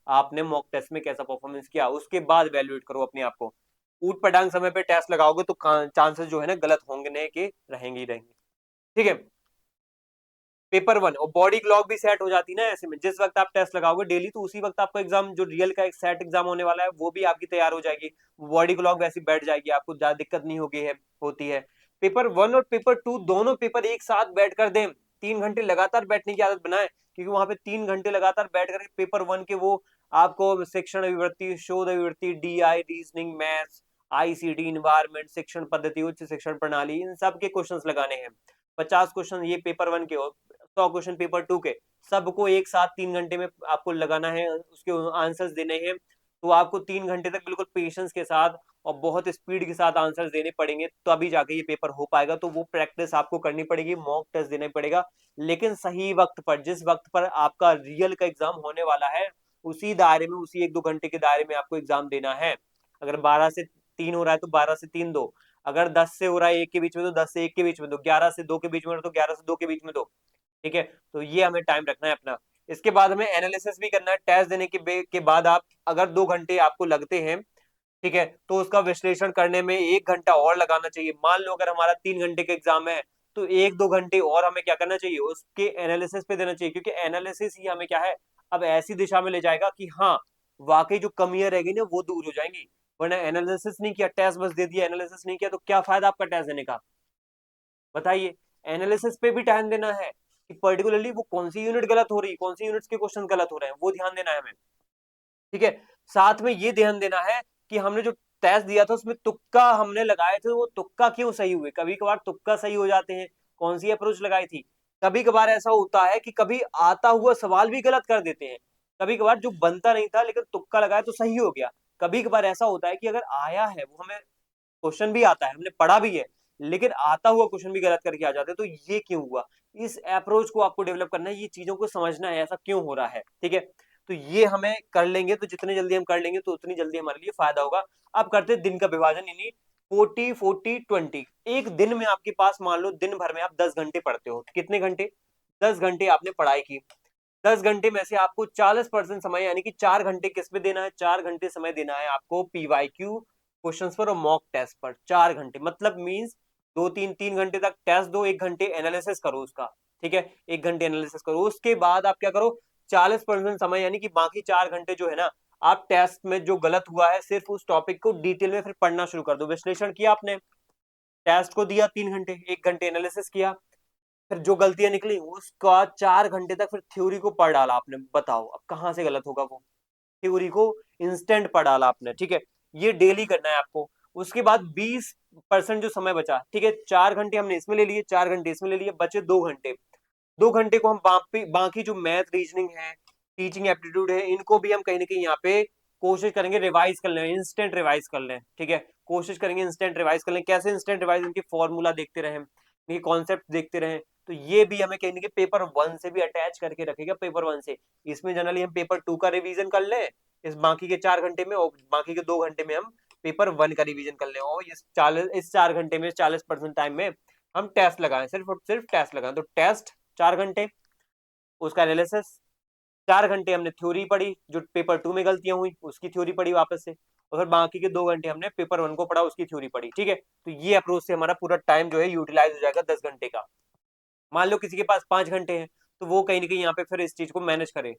Speaker 1: आपने मॉक टेस्ट में कैसा परफॉर्मेंस किया, उसके बाद इवेल्युएट करो अपने आप को। ऊट पटांग समय पे टेस्ट लगाओगे तो चांसेस जो है ना गलत होंगे के रहेंगे ही रहेंगे, ठीक है। पेपर 1 और बॉडी क्लॉक भी सेट हो जाती ना ऐसे में, जिस वक्त आप टेस्ट लगाओगे डेली तो उसी वक्त आपका एग्जाम जो रियल का एक सेट एग्जाम होने वाला है वो भी आपकी तैयार हो जाएगी। बॉडी क्लॉक वैसी बैठ जाएगी, आपको ज्यादा दिक्कत नहीं होगी है होती है। पेपर 1 और पेपर 2 दोनों पेपर एक साथ बैठ कर दें, 3 घंटे लगातार बैठने की आदत बनाए, क्योंकि वहां पे 3 घंटे लगातार बैठ कर पेपर 1 के वो आपको शिक्षण अभिवृत्ति, शोध अभिवृत्ति, DI, reasoning, maths, ICT, environment, शिक्षण पद्धति, उच्च शिक्षण प्रणाली, इन सब के क्वेश्चंस लगाने हैं। 50 क्वेश्चन ये पेपर 1 के, 100 क्वेश्चन पेपर 2 के, सबको एक साथ 3 घंटे में आपको लगाना है, उसके आंसर्स देने हैं। तो आपको 3 घंटे तक बिल्कुल पेशेंस के साथ और बहुत स्पीड के साथ आंसर्स देने पड़ेंगे, तभी जाके ये पेपर हो पाएगा। तो वो प्रैक्टिस आपको करनी पड़ेगी, मॉक टेस्ट देना पड़ेगा, लेकिन सही वक्त पर, जिस वक्त पर आपका रियल का एग्जाम होने वाला है उसी दायरे में, उसी 1-2 घंटे के दायरे में आपको एग्जाम देना है। अगर 12 से 3 हो रहा है तो 12 से 3 दो, अगर 10 से हो रहा है 1 के बीच में तो 10 से 1 के बीच में दो, 11 से 2 के बीच में तो 11 से 2 के बीच में दो, ठीक है। तो ये हमें टाइम रखना है अपना। इसके बाद हमें एनालिसिस भी करना है। टेस्ट देने के बाद आप अगर 2 घंटे आपको लगते हैं, ठीक है, तो उसका विश्लेषण करने में 1 घंटा और लगाना चाहिए। मान लो अगर हमारा 3 घंटे का एग्जाम है तो 1-2 घंटे और हमें क्या करना चाहिए, उसके एनालिसिस पे देना चाहिए, क्योंकि एनालिसिस ही हमें क्या है अब ऐसी दिशा में ले जाएगा कि हाँ वाकई जो कमियां रहेगी ना वो दूर हो जाएंगी। वरना एनालिसिस नहीं किया, टेस्ट बस दे दिया, एनालिसिस नहीं किया तो क्या फायदा आपका टेस्ट देने का, बताइए। एनालिसिस पे भी टाइम देना है कि पर्टिकुलरली वो कौन सी यूनिट गलत हो रही है, कौन सी यूनिट्स के क्वेश्चन गलत हो रहे हैं, वो ध्यान देना है हमें, ठीक है। साथ में ये ध्यान देना है कि हमने जो टेस्ट दिया था उसमें तुक्का हमने लगाए थे, वो तुक्का क्यों सही हुए। कभी कभार तुक्का सही हो जाते हैं, कौन सी अप्रोच लगाई थी। कभी कभार ऐसा होता है कि कभी आता हुआ सवाल भी गलत कर देते हैं, कभी कभार जो बनता नहीं था लेकिन तुक्का लगाया तो सही हो गया। कभी कभार ऐसा होता है कि अगर आया है वो हमें क्वेश्चन भी आता है, हमने पढ़ा भी है, लेकिन आता हुआ क्वेश्चन भी गलत करके आ जाते हैं, तो ये क्यों हुआ। इस अप्रोच को आपको डेवलप करना है, ये चीजों को समझना है ऐसा क्यों हो रहा है, ठीक है। तो ये हमें कर लेंगे तो जितने जल्दी हम कर लेंगे तो उतनी जल्दी हमारे लिए फायदा होगा। अब करते दिन का विभाजन, यानी 40-40-20। एक दिन में आपके पास मान लो दिन भर में आप 10 घंटे पढ़ते हो, कितने घंटे, 10 घंटे आपने पढ़ाई की। 10 घंटे में से आपको 40% समय यानी कि 4 घंटे किस पे देना है, 4 घंटे समय देना है आपको पीवाईक्यू क्वेश्चन पर और मॉक टेस्ट पर। 4 घंटे मतलब मीन्स 2-3 घंटे तक टेस्ट दो, 1 घंटे एनालिसिस करो उसका, ठीक है। 1 घंटे एनालिसिस करो, उसके बाद आप क्या करो, 40% समय यानी कि बाकी 4 घंटे जो है ना, आप टेस्ट में जो गलत हुआ है सिर्फ उस टॉपिक को डिटेल में फिर पढ़ना शुरू कर दो। विश्लेषण किया आपने, टेस्ट को दिया 3 घंटे, 1 घंटे एनालिसिस किया, फिर जो गलतियां निकली उसका 4 घंटे तक फिर थ्योरी को पढ़ डाला आपने। बताओ अब कहां से गलत होगा वो, थ्योरी को इंस्टेंट पढ़ डाला आपने, ठीक है। ये डेली करना है आपको। उसके बाद 20% जो समय बचा, ठीक है, 4 घंटे हमने इसमें ले लिए, 4 घंटे इसमें ले लिए, बचे 2 घंटे। 2 घंटे को हम बाकी जो मैथ, रीजनिंग है, टीचिंग एप्टीट्यूड है, इनको भी हम कहीं ना कहीं यहाँ पे कोशिश करेंगे रिवाइज कर लें, इंस्टेंट रिवाइज कर लें, ठीक है। कोशिश करेंगे इंस्टेंट रिवाइज कर लें। कैसे इंस्टेंट रिवाइज, इनकी फॉर्मूला देखते रहें, इनके कॉन्सेप्ट देखते रहें। तो ये भी हमें कहीं ना कहीं पेपर 1 से भी अटैच करके रखेगा, पेपर 1 से। इसमें जनरली हम पेपर 2 का रिवीजन कर लें इस बाकी के 4 घंटे में, और बाकी के 2 घंटे में हम पेपर 1 का रिवीजन कर लें, और इस 4 घंटे में 40% टाइम में हम टेस्ट लगाएं, सिर्फ और सिर्फ टेस्ट लगाएं। तो टेस्ट 4 घंटे, उसका एनालिसिस 4 घंटे हमने थ्योरी पढ़ी, जो पेपर 2 में गलतियां हुई उसकी थ्योरी पढ़ी वापस से, और फिर बाकी के 2 घंटे हमने पेपर 1 को पढ़ा, उसकी थ्योरी पढ़ी, ठीक है। तो ये अप्रोच से हमारा पूरा टाइम जो है यूटिलाइज हो जाएगा 10 घंटे का। मान लो किसी के पास 5 घंटे हैं तो वो कहीं ना कहीं यहाँ पे फिर इस चीज को मैनेज करे,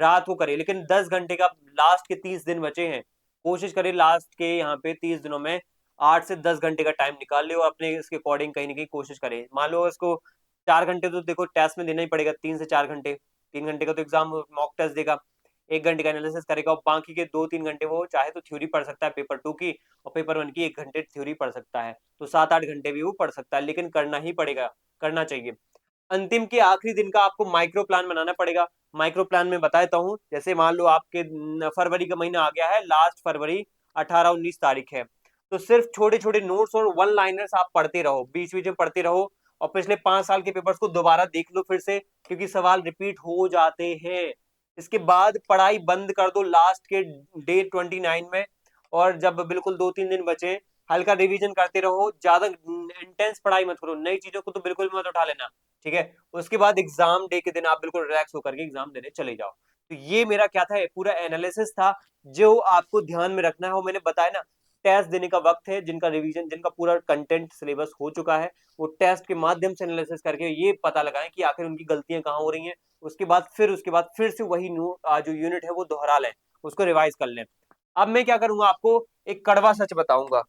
Speaker 1: रात को करे, लेकिन 10 घंटे का लास्ट के 30 दिन बचे हैं, कोशिश करे लास्ट के यहाँ पे 30 दिनों में 8 से 10 घंटे का टाइम निकाल ले और अपने इसके अकॉर्डिंग कहीं ना कहीं कोशिश करे। मान लो इसको 4 घंटे तो देखो टेस्ट में देना ही पड़ेगा, 3 से 4 घंटे, 3 घंटे का तो एग्जाम मॉक टेस्ट देगा, 1 घंटे का एनालिसिस करेगा और बाकी के 2-3 घंटे वो चाहे तो थ्योरी पढ़ सकता है पेपर 2 की, और पेपर 1 की 1 घंटे थ्योरी पढ़ सकता है। तो 7-8 घंटे भी वो पढ़ सकता है, लेकिन करना ही पड़ेगा, करना चाहिए। अंतिम के आखिरी दिन का आपको माइक्रो प्लान बनाना पड़ेगा। माइक्रो प्लान में बता देता हूँ, जैसे मान लो आपके फरवरी का महीना आ गया है, लास्ट फरवरी 18-19 तारीख है, तो सिर्फ छोटे छोटे नोट्स और वन लाइनर्स आप पढ़ते रहो, बीच बीच में पढ़ते रहो, और पिछले 5 साल के पेपर्स को दोबारा देख लो फिर से, क्योंकि सवाल रिपीट हो जाते हैं। इसके बाद पढ़ाई बंद कर दो लास्ट के डे 29 में, और जब बिल्कुल 2-3 दिन बचे, हल्का रिवीजन करते रहो, ज्यादा इंटेंस पढ़ाई मत करो, नई चीजों को तो बिल्कुल मत उठा लेना, ठीक है। उसके बाद एग्जाम डे के दिन आप बिल्कुल रिलैक्स होकर के एग्जाम देने चले जाओ। तो ये मेरा क्या था, पूरा एनालिसिस था जो आपको ध्यान में रखना है, वो मैंने बताया ना। टेस्ट देने का वक्त है, जिनका रिवीजन, जिनका पूरा कंटेंट सिलेबस हो चुका है, वो टेस्ट के माध्यम से एनालिसिस करके ये पता लगाएं कि आखिर उनकी गलतियां कहाँ हो रही हैं। उसके बाद फिर से वही जो यूनिट है वो दोहरा लें, उसको रिवाइज कर लें। अब मैं क्या करूंगा, आपको एक कड़वा सच बताऊंगा।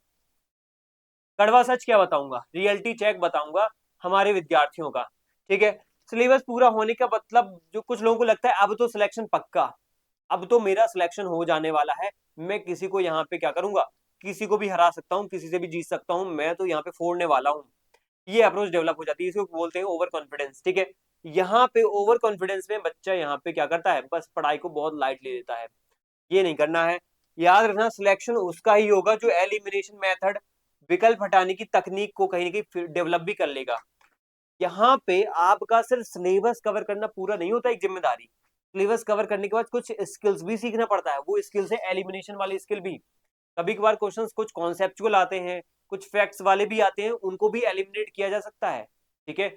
Speaker 1: कड़वा सच क्या बताऊंगा, रियलिटी चेक बताऊंगा हमारे विद्यार्थियों का, ठीक है। सिलेबस पूरा होने का मतलब, जो कुछ लोगों को लगता है अब तो सिलेक्शन पक्का, अब तो मेरा सिलेक्शन हो जाने वाला है, मैं किसी को यहाँ पे क्या करूंगा, किसी को भी हरा सकता हूँ, किसी से भी जीत सकता हूँ, मैं तो यहाँ पे फोड़ने वाला हूँ। ये अप्रोच डेवलप हो जाती है, इसको बोलते हैं ओवर कॉन्फिडेंस, ठीक है। यहाँ पे ओवर कॉन्फिडेंस में बच्चा यहाँ पे क्या करता है, बस पढ़ाई को बहुत लाइट ले लेता है। ये नहीं करना है। याद रखना, सिलेक्शन उसका ही होगा जो एलिमिनेशन मेथड, विकल्प हटाने की तकनीक को कहीं ना कहीं डेवलप भी कर लेगा। यहाँ पे आपका सिर्फ सिलेबस कवर करना पूरा नहीं होता, एक जिम्मेदारी, सिलेबस कवर करने के बाद कुछ स्किल्स भी सीखना पड़ता है, वो स्किल्स है एलिमिनेशन वाली स्किल भी। कभी कभार क्वेश्चंस कुछ कॉन्सेप्चुअल आते हैं, कुछ फैक्ट्स वाले भी आते हैं, उनको भी एलिमिनेट किया जा सकता है, ठीक है।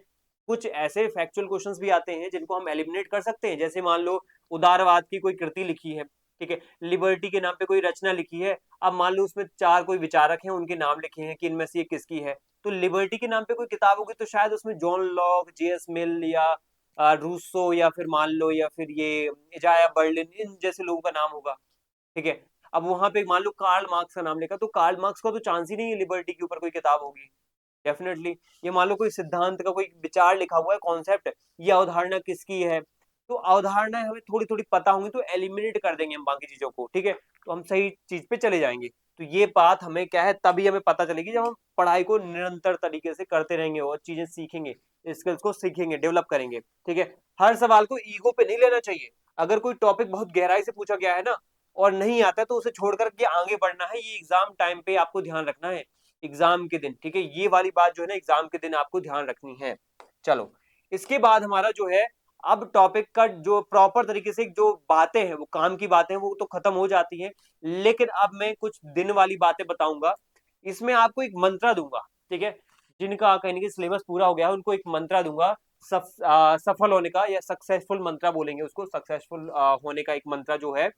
Speaker 1: कुछ ऐसे फैक्चुअल क्वेश्चंस भी आते हैं जिनको हम एलिमिनेट कर सकते हैं, जैसे मान लो उदारवाद की कोई कृति लिखी है, ठीक है, लिबर्टी के नाम पे कोई रचना लिखी है, अब मान लो उसमें 4 कोई विचारक हैं, उनके नाम लिखे हैं कि इनमें से ये किसकी है, तो लिबर्टी के नाम पे कोई किताब होगी तो शायद उसमें जॉन लॉक, जेएस मिल, या रूसो, या फिर मान लो, या फिर ये इजाया बर्लिन, इन जैसे लोगों का नाम होगा, ठीक है। अब वहां पे मान लो कार्ल मार्क्स का नाम लिखा, तो कार्ल मार्क्स का तो चांस ही नहीं है लिबर्टी के ऊपर कोई किताब होगी, डेफिनेटली। ये मान लो कोई सिद्धांत का कोई विचार लिखा हुआ है, कॉन्सेप्ट, ये अवधारणा किसकी है, तो अवधारणा हमें थोड़ी थोड़ी पता होंगी तो एलिमिनेट कर देंगे हम बाकी चीजों को, ठीक है, तो हम सही चीज पे चले जाएंगे। तो ये बात हमें क्या है, तभी हमें पता चलेगी जब हम पढ़ाई को निरंतर तरीके से करते रहेंगे और चीजें सीखेंगे, स्किल्स को सीखेंगे, डेवलप करेंगे, ठीक है। हर सवाल को ईगो पे नहीं लेना चाहिए। अगर कोई टॉपिक बहुत गहराई से पूछा गया है ना, और नहीं आता है, तो उसे छोड़ करके आगे बढ़ना है, ये एग्जाम टाइम पे आपको ध्यान रखना है, एग्जाम के दिन, ठीक है, ये वाली बात जो है ना, एग्जाम के दिन आपको ध्यान रखनी है। चलो, इसके बाद हमारा जो है, अब टॉपिक का जो प्रॉपर तरीके से जो बातें हैं, वो काम की बातें हैं, वो तो खत्म हो जाती हैं, लेकिन अब मैं कुछ दिन वाली बातें बताऊंगा। इसमें आपको एक मंत्रा दूंगा, ठीक है, जिनका कहीं कि सिलेबस पूरा हो गया है उनको एक मंत्रा दूंगा, सफल होने का, या सक्सेसफुल मंत्रा बोलेंगे उसको, सक्सेसफुल होने का एक मंत्रा जो है,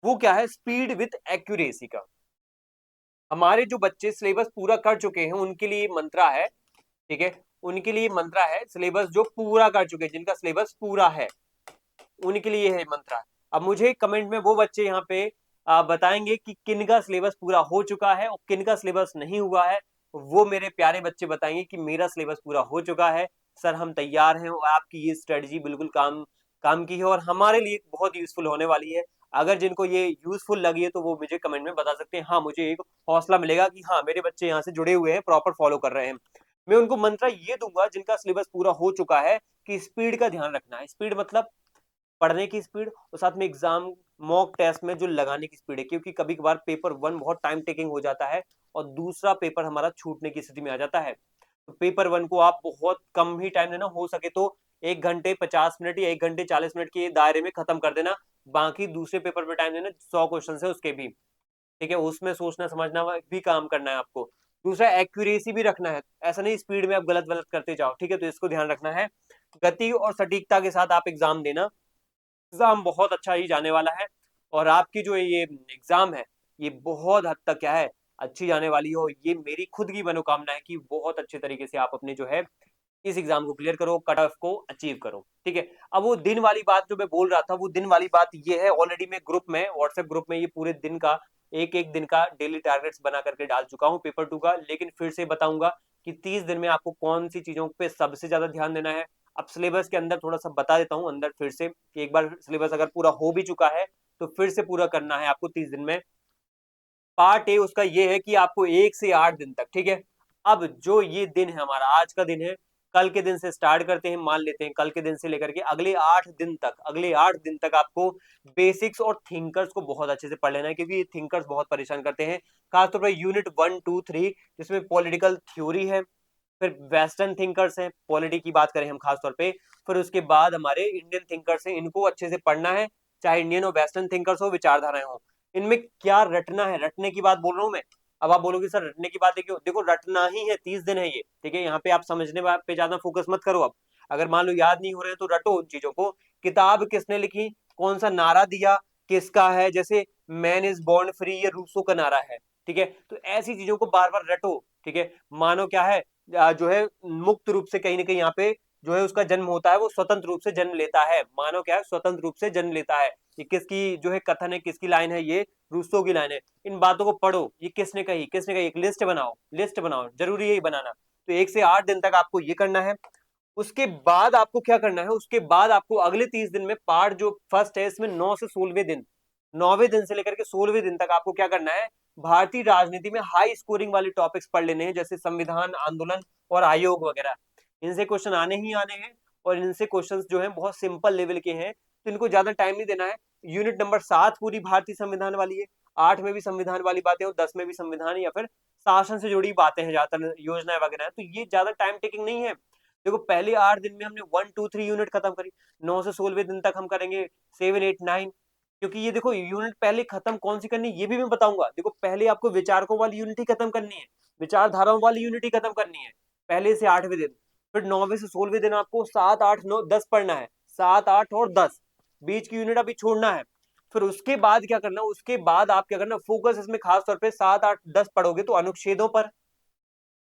Speaker 1: वो क्या है, स्पीड विथ एक्यूरेसी का। हमारे जो बच्चे सिलेबस पूरा कर चुके हैं उनके लिए मंत्रा है, ठीक है, उनके लिए मंत्रा है, सिलेबस जो पूरा कर चुके हैं, जिनका सिलेबस पूरा है, उनके लिए है मंत्रा। अब मुझे कमेंट में वो बच्चे यहाँ पे बताएंगे कि किन का सिलेबस पूरा हो चुका है और किन का सिलेबस नहीं हुआ है। वो मेरे प्यारे बच्चे बताएंगे कि मेरा सिलेबस पूरा हो चुका है सर, हम तैयार हैं, और आपकी ये स्ट्रेटजी बिल्कुल काम काम की है और हमारे लिए बहुत यूजफुल होने वाली है। अगर जिनको ये यूजफुल लगी है तो वो मुझे कमेंट में बता सकते हैं, हाँ, मुझे एक हौसला मिलेगा कि हाँ, मेरे बच्चे यहाँ से जुड़े हुए हैं, प्रॉपर फॉलो कर रहे हैं। मैं उनको मंत्रा ये दूंगा जिनका सिलेबस पूरा हो चुका है, कि स्पीड का ध्यान रखना है। स्पीड मतलब पढ़ने की स्पीड, और साथ में एग्जाम मॉक टेस्ट में जो लगाने की स्पीड है, क्योंकि कभी कभार पेपर 1 बहुत टाइम टेकिंग हो जाता है और दूसरा पेपर हमारा छूटने की स्थिति में आ जाता है। तो पेपर 1 को आप बहुत कम ही टाइम देना, हो सके तो 1 घंटे 50 मिनट या 1 घंटे 40 मिनट के दायरे में खत्म कर देना। बाकी दूसरे पेपर पे टाइम देना, 100 क्वेश्चन है उसके भी, ठीक है, उसमें सोचना समझना भी काम करना है आपको। दूसरा, एक्यूरेसी भी रखना है, ऐसा नहीं स्पीड में आप गलत गलत करते जाओ, ठीक है, तो इसको ध्यान रखना है। गति और सटीकता के साथ आप एग्जाम देना, एग्जाम बहुत अच्छा ही जाने वाला है, और आपकी जो ये एग्जाम है, ये बहुत हद तक क्या है, अच्छी जाने वाली हो, ये मेरी खुद की मनोकामना है कि बहुत अच्छे तरीके से आप अपने जो है इस एग्जाम को क्लियर करो, कट ऑफ को अचीव करो, ठीक है। अब वो दिन वाली बात जो मैं बोल रहा था, वो दिन वाली बात ये है, ऑलरेडी मैं ग्रुप में, व्हाट्सएप ग्रुप में, ये पूरे दिन का एक एक दिन का डेली टारगेट्स बना करके डाल चुका हूँ पेपर 2 का, लेकिन फिर से बताऊंगा कि 30 दिन में आपको कौन सी चीजों पे सबसे ज्यादा ध्यान देना है। अब सिलेबस के अंदर थोड़ा सा बता देता हूँ अंदर फिर से, कि एक बार सिलेबस अगर पूरा हो भी चुका है तो फिर से पूरा करना है आपको 30 दिन में। पार्ट ए उसका ये है कि आपको 1 से 8 दिन तक, ठीक है। अब जो ये दिन है हमारा, आज का दिन है, कल के दिन से स्टार्ट करते हैं, मान लेते हैं कल के दिन से लेकर के अगले 8 दिन तक, अगले 8 दिन तक आपको बेसिक्स और थिंकर्स को बहुत अच्छे से पढ़ लेना है, क्योंकि ये थिंकर्स बहुत परेशान करते हैं, खासतौर पर यूनिट 1 2 3, जिसमें पॉलिटिकल थ्योरी है, फिर वेस्टर्न थिंकर्स हैं, पॉलिटी की बात करें हम खासतौर पे, फिर उसके बाद हमारे इंडियन थिंकर्स हैं, इनको अच्छे से पढ़ना है, चाहे इंडियन और वेस्टर्न थिंकर्स हो, विचारधाराएं हो, इनमें क्या रटना है, रटने की बात बोल रहा हूं मैं। अब आप बोलोगे सर रटने की बात है क्यों, देखो रटना ही है, 30 दिन है ये, ठीक है। यहाँ पे आप समझने पे ज्यादा फोकस मत करो। अब अगर मान लो याद नहीं हो रहे तो रटो उन चीजों को। किताब किसने लिखी, कौन सा नारा दिया, किसका है, जैसे मैन इज बॉर्न फ्री, ये रूसो का नारा है, ठीक है। तो ऐसी चीजों को बार बार रटो, ठीक है। मानो क्या है, जो है मुक्त रूप से कहीं ना कहीं यहाँ पे जो है उसका जन्म होता है, वो स्वतंत्र रूप से जन्म लेता है, मानो क्या है, स्वतंत्र रूप से जन्म लेता है। ये किसकी जो है कथन है, किसकी लाइन है, ये रूसो की लाइन है। इन बातों को पढ़ो, ये किसने कही, किसने कही, एक लिस्ट बनाओ, लिस्ट बनाओ, जरूरी है ये बनाना। तो 1 से 8 दिन तक आपको ये करना है। उसके बाद आपको क्या करना है, उसके बाद आपको अगले 30 दिन में पार्ट जो फर्स्ट है, इसमें 9 से 16वें दिन, 9वें दिन से लेकर के 16वें दिन तक आपको क्या करना है, भारतीय राजनीति में हाई स्कोरिंग वाले टॉपिक्स पढ़ लेने हैं, जैसे संविधान आंदोलन और आयोग वगैरह। इनसे क्वेश्चन आने ही आने हैं, और इनसे क्वेश्चंस जो है बहुत सिंपल लेवल के हैं, तो इनको ज्यादा टाइम नहीं देना है। यूनिट नंबर 7 पूरी भारतीय संविधान वाली है, 8 में भी संविधान वाली बातें और 10 में भी संविधान या फिर शासन से जुड़ी बातें हैं, ज्यादातर योजनाएं वगैरह है, तो ये ज्यादा टाइम टेकिंग नहीं है। देखो पहले 8 दिन में हमने 1 2 3 यूनिट खत्म करी, 9 से 16वें दिन तक हम करेंगे 7 8 9, क्योंकि ये देखो यूनिट पहले खत्म कौन सी करनी है ये भी मैं बताऊंगा। देखो पहले आपको विचारकों वाली यूनिट ही खत्म करनी है, विचारधाराओं वाली यूनिट ही खत्म करनी है पहले से 8वें दिन। फिर 9वें से 16वें दिन आपको 7 8 9 10 पढ़ना है, 7 8 और 10, बीच की यूनिट अभी छोड़ना है। फिर उसके बाद क्या करना, उसके बाद आप क्या करना, फोकस इसमें खास तौर पे 7 8 10 पढ़ोगे तो अनुच्छेदों पर,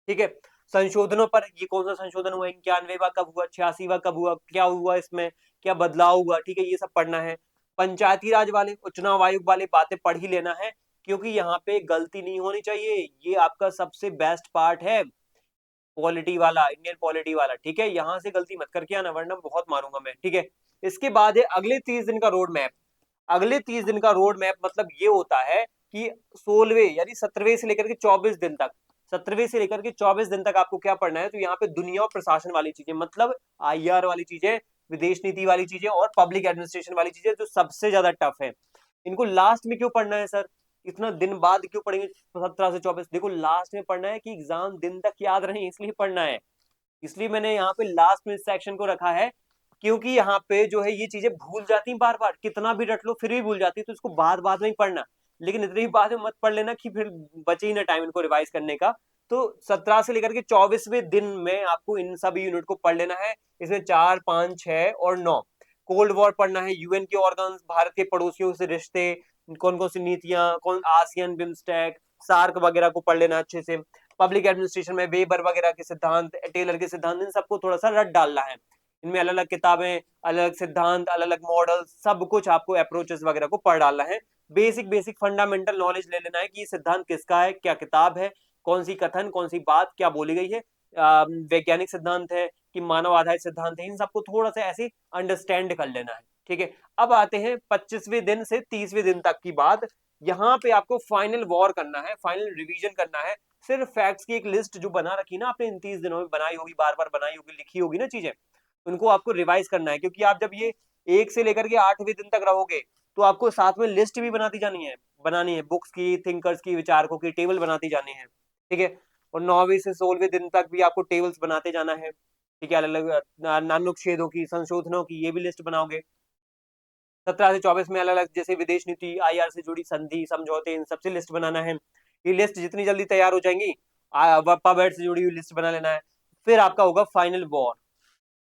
Speaker 1: ठीक है, संशोधनों पर, ये कौन सा संशोधन हुआ, 91वां कब हुआ, 86वां कब हुआ, क्या हुआ इसमें, क्या बदलाव हुआ, ठीक है, ये सब पढ़ना है। पंचायती राज वाले और चुनाव आयोग वाले बातें पढ़ ही लेना है, क्योंकि यहाँ पे गलती नहीं होनी चाहिए, ये आपका सबसे बेस्ट पार्ट है, पॉलिटी वाला, इंडियन पॉलिटी वाला, ठीक है। यहां से गलती मत करके आना वरना बहुत मारूंगा मैं, ठीक है। इसके बाद है अगले 30 दिन का रोड मैप। अगले 30 दिन का रोड मैप मतलब ये होता है कि 16वें यानी 17वें से लेकर के 24 दिन तक, 17वें से लेकर के 24 दिन तक आपको क्या पढ़ना है, तो यहाँ पे दुनिया और प्रशासन वाली चीजें, मतलब आईआर वाली चीजें, विदेश नीति वाली चीजें और पब्लिक एडमिनिस्ट्रेशन वाली चीजें, जो सबसे ज्यादा टफ है। इनको लास्ट में क्यों पढ़ना है सर, इतना दिन बाद क्यों पढ़ेंगे 17 से 24, देखो लास्ट में पढ़ना है कि एग्जाम दिन तक याद रहे, इसलिए पढ़ना है। इसलिए मैंने यहाँ पे लास्ट में इस सेक्शन को रखा है, क्योंकि यहाँ पे जो है ये चीजें भूल जाती बार बार, कितना भी रट लो फिर भी भूल जाती, तो इसको बाद बाद में ही पढ़ना, लेकिन इतनी बाद में मत पढ़ लेना कि फिर बचे ही ना टाइम इनको रिवाइज करने का। तो 17 से लेकर के 24वें दिन में आपको इन सभी यूनिट को पढ़ लेना है। इसमें 4 5 6 और 9, कोल्ड वॉर पढ़ना है, यूएन के ऑर्गन, भारत के पड़ोसियों से रिश्ते, कौन कौन सी नीतियां, कौन आसियान, बिम्स्टेक, सार्क वगैरह को पढ़ लेना अच्छे से। पब्लिक एडमिनिस्ट्रेशन में वेबर वगैरह के सिद्धांत, टेलर के सिद्धांत, इन सबको थोड़ा सा रट डालना है। इनमें अलग अलग किताबें, अलग अलग सिद्धांत, अलग अलग मॉडल, सब कुछ आपको अप्रोचेस वगैरह को पढ़ डालना है। बेसिक बेसिक फंडामेंटल नॉलेज ले लेना है कि ये सिद्धांत किसका है, क्या किताब है, कौन सी कथन, कौन सी बात क्या बोली गई है, वैज्ञानिक सिद्धांत है कि मानव आधारित सिद्धांत है, इन सबको थोड़ा सा ऐसे अंडरस्टैंड कर लेना है, ठीक है। अब आते हैं 25वें दिन से 30वें दिन तक की बात। यहाँ पे आपको फाइनल वॉर करना है, फाइनल रिवीजन करना है। सिर्फ फैक्ट्स की एक लिस्ट जो बना रखी ना आपने इन 30 दिनों में, बनाई होगी, बार बार बनाई होगी, लिखी होगी ना चीजें, उनको आपको रिवाइज करना है, क्योंकि आप जब ये 1 से लेकर के 8वें दिन तक रहोगे तो आपको साथ में लिस्ट भी बनाती जानी है, बनानी है, बुक्स की, थिंकर्स की, विचारकों की टेबल बनाती जानी है, ठीक है। और 9वें से 16वें दिन तक भी आपको टेबल्स बनाते जाना है, ठीक है, अलग अलग अनुच्छेदों की, संशोधनों की, ये भी लिस्ट बनाओगे। 17 से 24 में अलग अलग जैसे विदेश नीति, आईआर से जुड़ी संधि समझौते, इन सबसे लिस्ट बनाना है। ये लिस्ट जितनी जल्दी तैयार हो जाएंगी, पबेट से जुड़ी हुई लिस्ट बना लेना है। फिर आपका होगा फाइनल वॉर।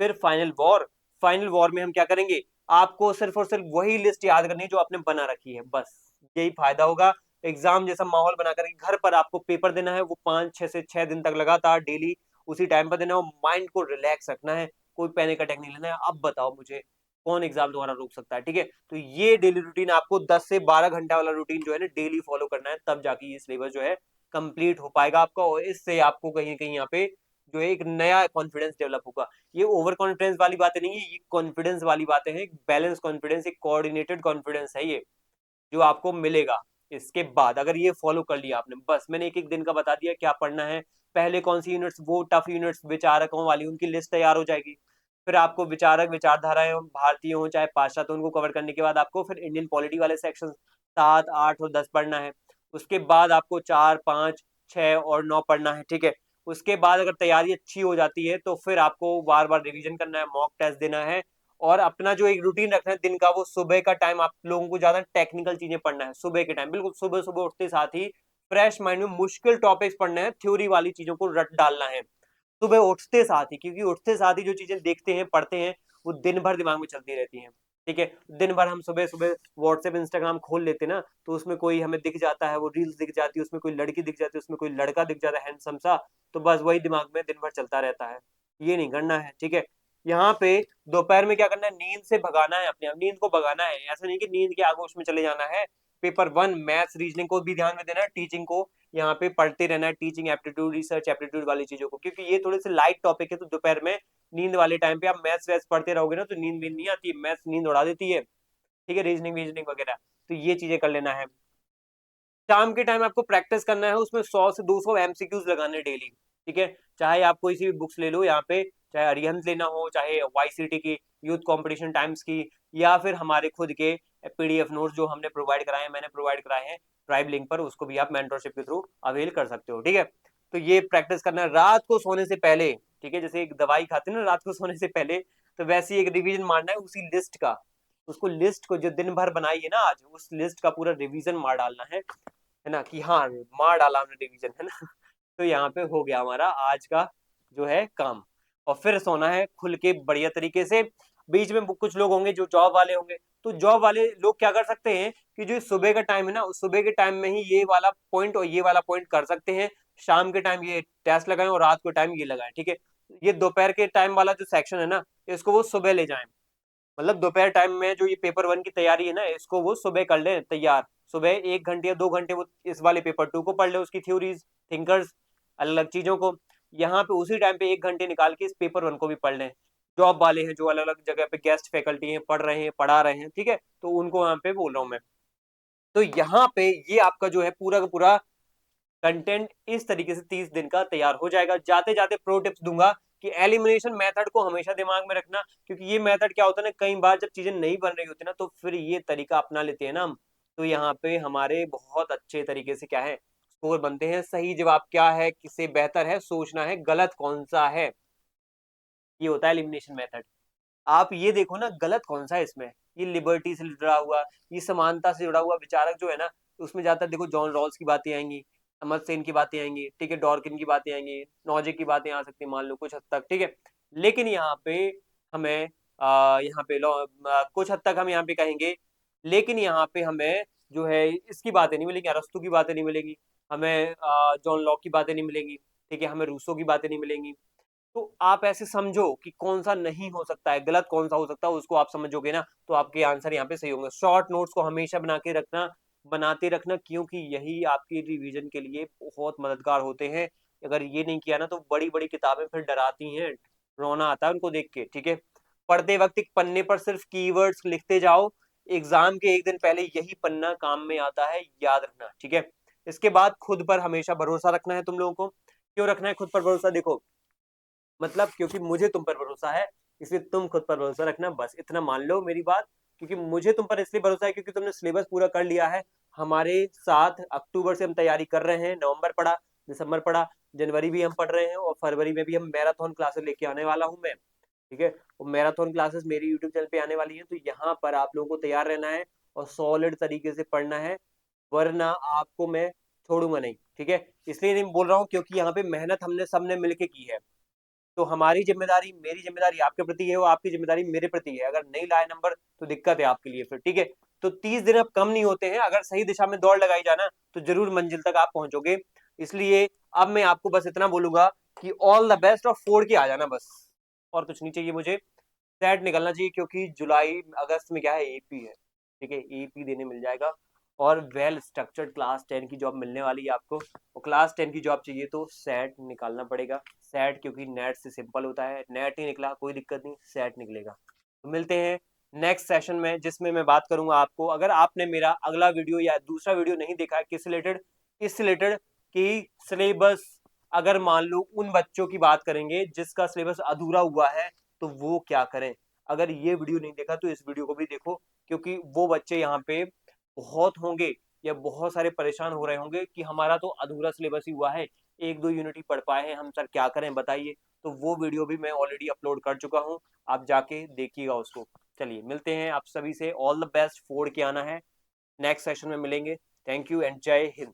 Speaker 1: फिर फाइनल वॉर, फाइनल वॉर में हम क्या करेंगे, आपको सिर्फ और सिर्फ वही लिस्ट याद करनी है जो आपने बना रखी है, बस यही फायदा होगा। एग्जाम जैसा माहौल बना करके घर पर आपको पेपर देना है, वो 5 6 से 6 दिन तक लगातार डेली उसी टाइम पर देना है, माइंड को रिलैक्स रखना है, कोई पैनिक अटैक नहीं लेना है। अब बताओ मुझे कौन एग्जाम तुम्हारा रोक सकता है, ठीक है। तो ये डेली रूटीन आपको 10 से 12 घंटा वाला रूटीन जो है ना डेली फॉलो करना है, तब जाके ये सिलेबस जो है कंप्लीट हो पाएगा आपका, और इससे आपको कहीं कहीं यहाँ पे जो है एक नया कॉन्फिडेंस डेवलप होगा। ये ओवर कॉन्फिडेंस वाली बातें नहीं है, ये कॉन्फिडेंस वाली बातें हैं, बैलेंस कॉन्फिडेंस, एक कोऑर्डिनेटेड कॉन्फिडेंस है ये। जो आपको मिलेगा। इसके बाद अगर ये फॉलो कर लिया आपने, बस मैंने एक एक दिन का बता दिया क्या पढ़ना है, पहले कौन सी यूनिट्स, वो टफ यूनिट्स विचारकों वाली, उनकी लिस्ट तैयार हो जाएगी। फिर आपको विचारक विचारधाराएं भारतीय हो चाहे पाश्चात्य, उनको कवर करने के बाद आपको फिर इंडियन पॉलिटी वाले सेक्शन 7, 8 और 10 पढ़ना है। उसके बाद आपको 4, 5, 6 और 9 पढ़ना है, ठीक है। उसके बाद अगर तैयारी अच्छी हो जाती है तो फिर आपको बार बार रिवीजन करना है, मॉक टेस्ट देना है, और अपना जो एक रूटीन रखना है दिन का, वो सुबह का टाइम आप लोगों को ज्यादा टेक्निकल चीजें पढ़ना है सुबह के टाइम, बिल्कुल सुबह सुबह उठते साथ ही फ्रेश माइंड में मुश्किल टॉपिक्स पढ़ने हैं, थ्योरी वाली चीजों को रट डालना है सुबह उठते साथ ही, क्योंकि उठते साथ ही जो चीजें देखते हैं पढ़ते हैं वो दिन भर दिमाग में चलती रहती हैं, ठीक है। दिन भर हम सुबह सुबह व्हाट्सएप इंस्टाग्राम खोल लेते ना, तो उसमें कोई हमें दिख जाता है, वो रील्स दिख जाती है, उसमें कोई लड़की दिख जाती है, उसमें कोई लड़का दिख जाता है हैंडसम सा, तो बस वही दिमाग में दिन भर चलता रहता है। ये नहीं करना है, ठीक है। यहाँ पे दोपहर में क्या करना है, नींद से भगाना है अपने आप, नींद को भगाना है, ऐसा नहीं कि नींद के आगोश में चले जाना है। पेपर 1 मैथ्स रीजनिंग को भी ध्यान में देना है, टीचिंग को यहाँ पे पढ़ते रहना है, टीचिंग एप्टीट्यूड रिसर्च एप्टीट्यूड वाली चीजों को, क्योंकि ये थोड़े से लाइट टॉपिक है, तो दोपहर में नींद वाले टाइम पे आप मैथ्स वैथ्स पढ़ते रहोगे ना, तो नींद भी नहीं आती, मैथ्स नींद उड़ा देती है, ठीक है, रीजनिंग वीजनिंग वगैरह, तो ये चीजें कर लेना है। शाम के टाइम आपको प्रैक्टिस करना है, उसमें 100 से 200 एमसीक्यूज लगाने डेली, ठीक है। चाहे आप कोई सी भी बुक्स ले लो यहाँ पे, चाहे अरिहंत लेना हो, चाहे वाईसीटी की यूथ कंपटीशन टाइम्स की, या फिर हमारे खुद के पीडीएफ नोट्स जो हमने प्रोवाइड कराए हैं, मैंने प्रोवाइड कराए हैं ट्राइब लिंक पर, उसको भी आप मेंटरशिप के थ्रू अवेल कर सकते हो, ठीक है। तो ये प्रैक्टिस करना है रात को सोने से पहले, ठीक है। जैसे एक दवाई खाते हैं ना रात को सोने से पहले, तो वैसे ही एक रिवीजन मारना है उसी लिस्ट का, उसको लिस्ट को जो दिन भर बनाई है ना आज, उस लिस्ट का पूरा रिवीजन मार डालना है ना, कि हाँ मार डाला हमने डिवीजन, है ना। तो यहाँ पे हो गया हमारा आज का जो है काम, और फिर सोना है खुल के बढ़िया तरीके से। बीच में कुछ लोग होंगे जो जॉब वाले होंगे, तो जॉब वाले लोग क्या कर सकते हैं कि जो सुबह का टाइम है ना, उस सुबह के टाइम में ही ये वाला पॉइंट और ये वाला पॉइंट कर सकते हैं, शाम के टाइम ये टेस्ट लगाएं और रात के टाइम ये लगाएं, ठीक है। ये दोपहर के टाइम वाला जो सेक्शन है ना, इसको वो सुबह ले जाएं, मतलब दोपहर टाइम में जो ये पेपर 1 की तैयारी है ना, इसको वो सुबह कर ले तैयार, सुबह 1 घंटे या 2 घंटे वो इस वाले पेपर 2 को पढ़ ले, उसकी थ्योरीज थिंकर्स अलग अलग चीजों को, यहाँ पे उसी टाइम पे 1 घंटे निकाल के इस पेपर 1 को भी पढ़ लें। जॉब वाले हैं जो अलग अलग जगह पे गेस्ट फैकल्टी हैं, पढ़ रहे हैं पढ़ा रहे हैं, ठीक है, तो उनको यहाँ पे बोल रहा हूँ मैं। तो यहाँ पे ये आपका जो है पूरा का पूरा कंटेंट इस तरीके से 30 दिन का तैयार हो जाएगा। जाते जाते प्रो टिप्स दूंगा कि एलिमिनेशन मेथड को हमेशा दिमाग में रखना, क्योंकि ये मेथड क्या होता है ना, कई बार जब चीजें नहीं बन रही होती ना, तो फिर ये तरीका अपना लेते हैं ना हम, तो यहाँ पे हमारे बहुत अच्छे तरीके से क्या है स्कोर बनते हैं। सही जवाब क्या है, किससे बेहतर है सोचना है, गलत कौन सा है, ये होता है एलिमिनेशन मेथड। आप ये देखो ना गलत कौन सा है इसमें, ये लिबर्टी से जुड़ा हुआ, ये समानता से जुड़ा हुआ विचारक जो है ना, उसमें ज्यादातर देखो जॉन रॉल्स की बातें आएंगी, अमर सेन की बातें आएंगी, ठीक है, डॉर्किन की बातें आएंगी, नॉजिक की बातें आ सकती है मान लो कुछ हद तक, ठीक है। लेकिन यहाँ पे हमें यहाँ पे कुछ हद तक हम यहाँ पे कहेंगे, लेकिन यहाँ पे हमें जो है इसकी बातें नहीं मिलेंगी, अरस्तु की बातें नहीं मिलेंगी, हमें जॉन लॉक की बातें नहीं मिलेंगी, ठीक है, हमें रूसो की बातें नहीं मिलेंगी। तो आप ऐसे समझो कि कौन सा नहीं हो सकता है, गलत कौन सा हो सकता है, उसको आप समझोगे ना, तो आपके आंसर यहाँ पे सही होंगे। शॉर्ट नोट्स को हमेशा बना के रखना, बनाते रखना, क्योंकि यही आपकी रिवीजन के लिए बहुत मददगार होते हैं। अगर ये नहीं किया ना, तो बड़ी बड़ी किताबें फिर डराती हैं, रोना आता है उनको देख के, ठीक है। पढ़ते वक्त एक पन्ने पर सिर्फ कीवर्ड्स लिखते जाओ, एग्जाम के एक दिन पहले यही पन्ना काम में आता है, याद रखना, ठीक है। इसके बाद खुद पर हमेशा भरोसा रखना है तुम लोगों को। क्यों रखना है खुद पर भरोसा, देखो मतलब क्योंकि मुझे तुम पर भरोसा है, इसलिए तुम खुद पर भरोसा रखना, बस इतना मान लो मेरी बात। क्योंकि मुझे तुम पर इसलिए भरोसा है क्योंकि तुमने सिलेबस पूरा कर लिया है, हमारे साथ अक्टूबर से हम तैयारी कर रहे हैं, नवंबर पढ़ा, दिसंबर पढ़ा, जनवरी भी हम पढ़ रहे हैं, और फरवरी में भी हम मैराथन क्लासेस लेके आने वाला हूँ मैं, ठीक है। और मैराथन क्लासेस मेरी यूट्यूब चैनल पे आने वाली है, तो यहाँ पर आप लोगों को तैयार रहना है और सॉलिड तरीके से पढ़ना है, वरना आपको मैं छोड़ूंगा नहीं, ठीक है। इसलिए नहीं बोल रहा हूँ क्योंकि यहाँ पे मेहनत हमने सबने मिलके की है, तो हमारी जिम्मेदारी, मेरी जिम्मेदारी आपके प्रति है, वो आपकी जिम्मेदारी मेरे प्रति है। अगर नहीं लाए नंबर तो दिक्कत है आपके लिए फिर, ठीक है। तो 30 दिन अब कम नहीं होते हैं, अगर सही दिशा में दौड़ लगाई जाना तो जरूर मंजिल तक आप पहुंचोगे। इसलिए अब मैं आपको बस इतना बोलूंगा कि ऑल द बेस्ट, और फोड़ के आ जाना बस, और कुछ नहीं चाहिए मुझे। सेट निकलना चाहिए, क्योंकि जुलाई अगस्त में क्या है एपी है, ठीक है, एपी देने मिल जाएगा, और वेल स्ट्रक्चर्ड क्लास 10 की जॉब मिलने वाली है आपको। और क्लास 10 की जॉब चाहिए तो सेट निकालना पड़ेगा, सेट क्योंकि नेट से सिंपल होता है, नेट ही निकला कोई दिक्कत नहीं, सेट निकलेगा। तो मिलते हैं नेक्स्ट सेशन में, जिसमें मैं बात करूंगा आपको, अगर आपने मेरा अगला वीडियो या दूसरा वीडियो नहीं देखा है किस रिलेटेड, इस रिलेटेड कि सिलेबस, अगर मान लो उन बच्चों की बात करेंगे जिसका सिलेबस अधूरा हुआ है तो वो क्या करें, अगर ये वीडियो नहीं देखा तो इस वीडियो को भी देखो, क्योंकि वो बच्चे यहाँ पे बहुत होंगे या बहुत सारे परेशान हो रहे होंगे कि हमारा तो अधूरा सिलेबस ही हुआ है, एक दो यूनिट ही पढ़ पाए हैं हम, सर क्या करें बताइए। तो वो वीडियो भी मैं ऑलरेडी अपलोड कर चुका हूँ, आप जाके देखिएगा उसको। चलिए मिलते हैं, आप सभी से ऑल द बेस्ट, फोड़ के आना है। नेक्स्ट सेशन में मिलेंगे। थैंक यू एंड जय हिंद।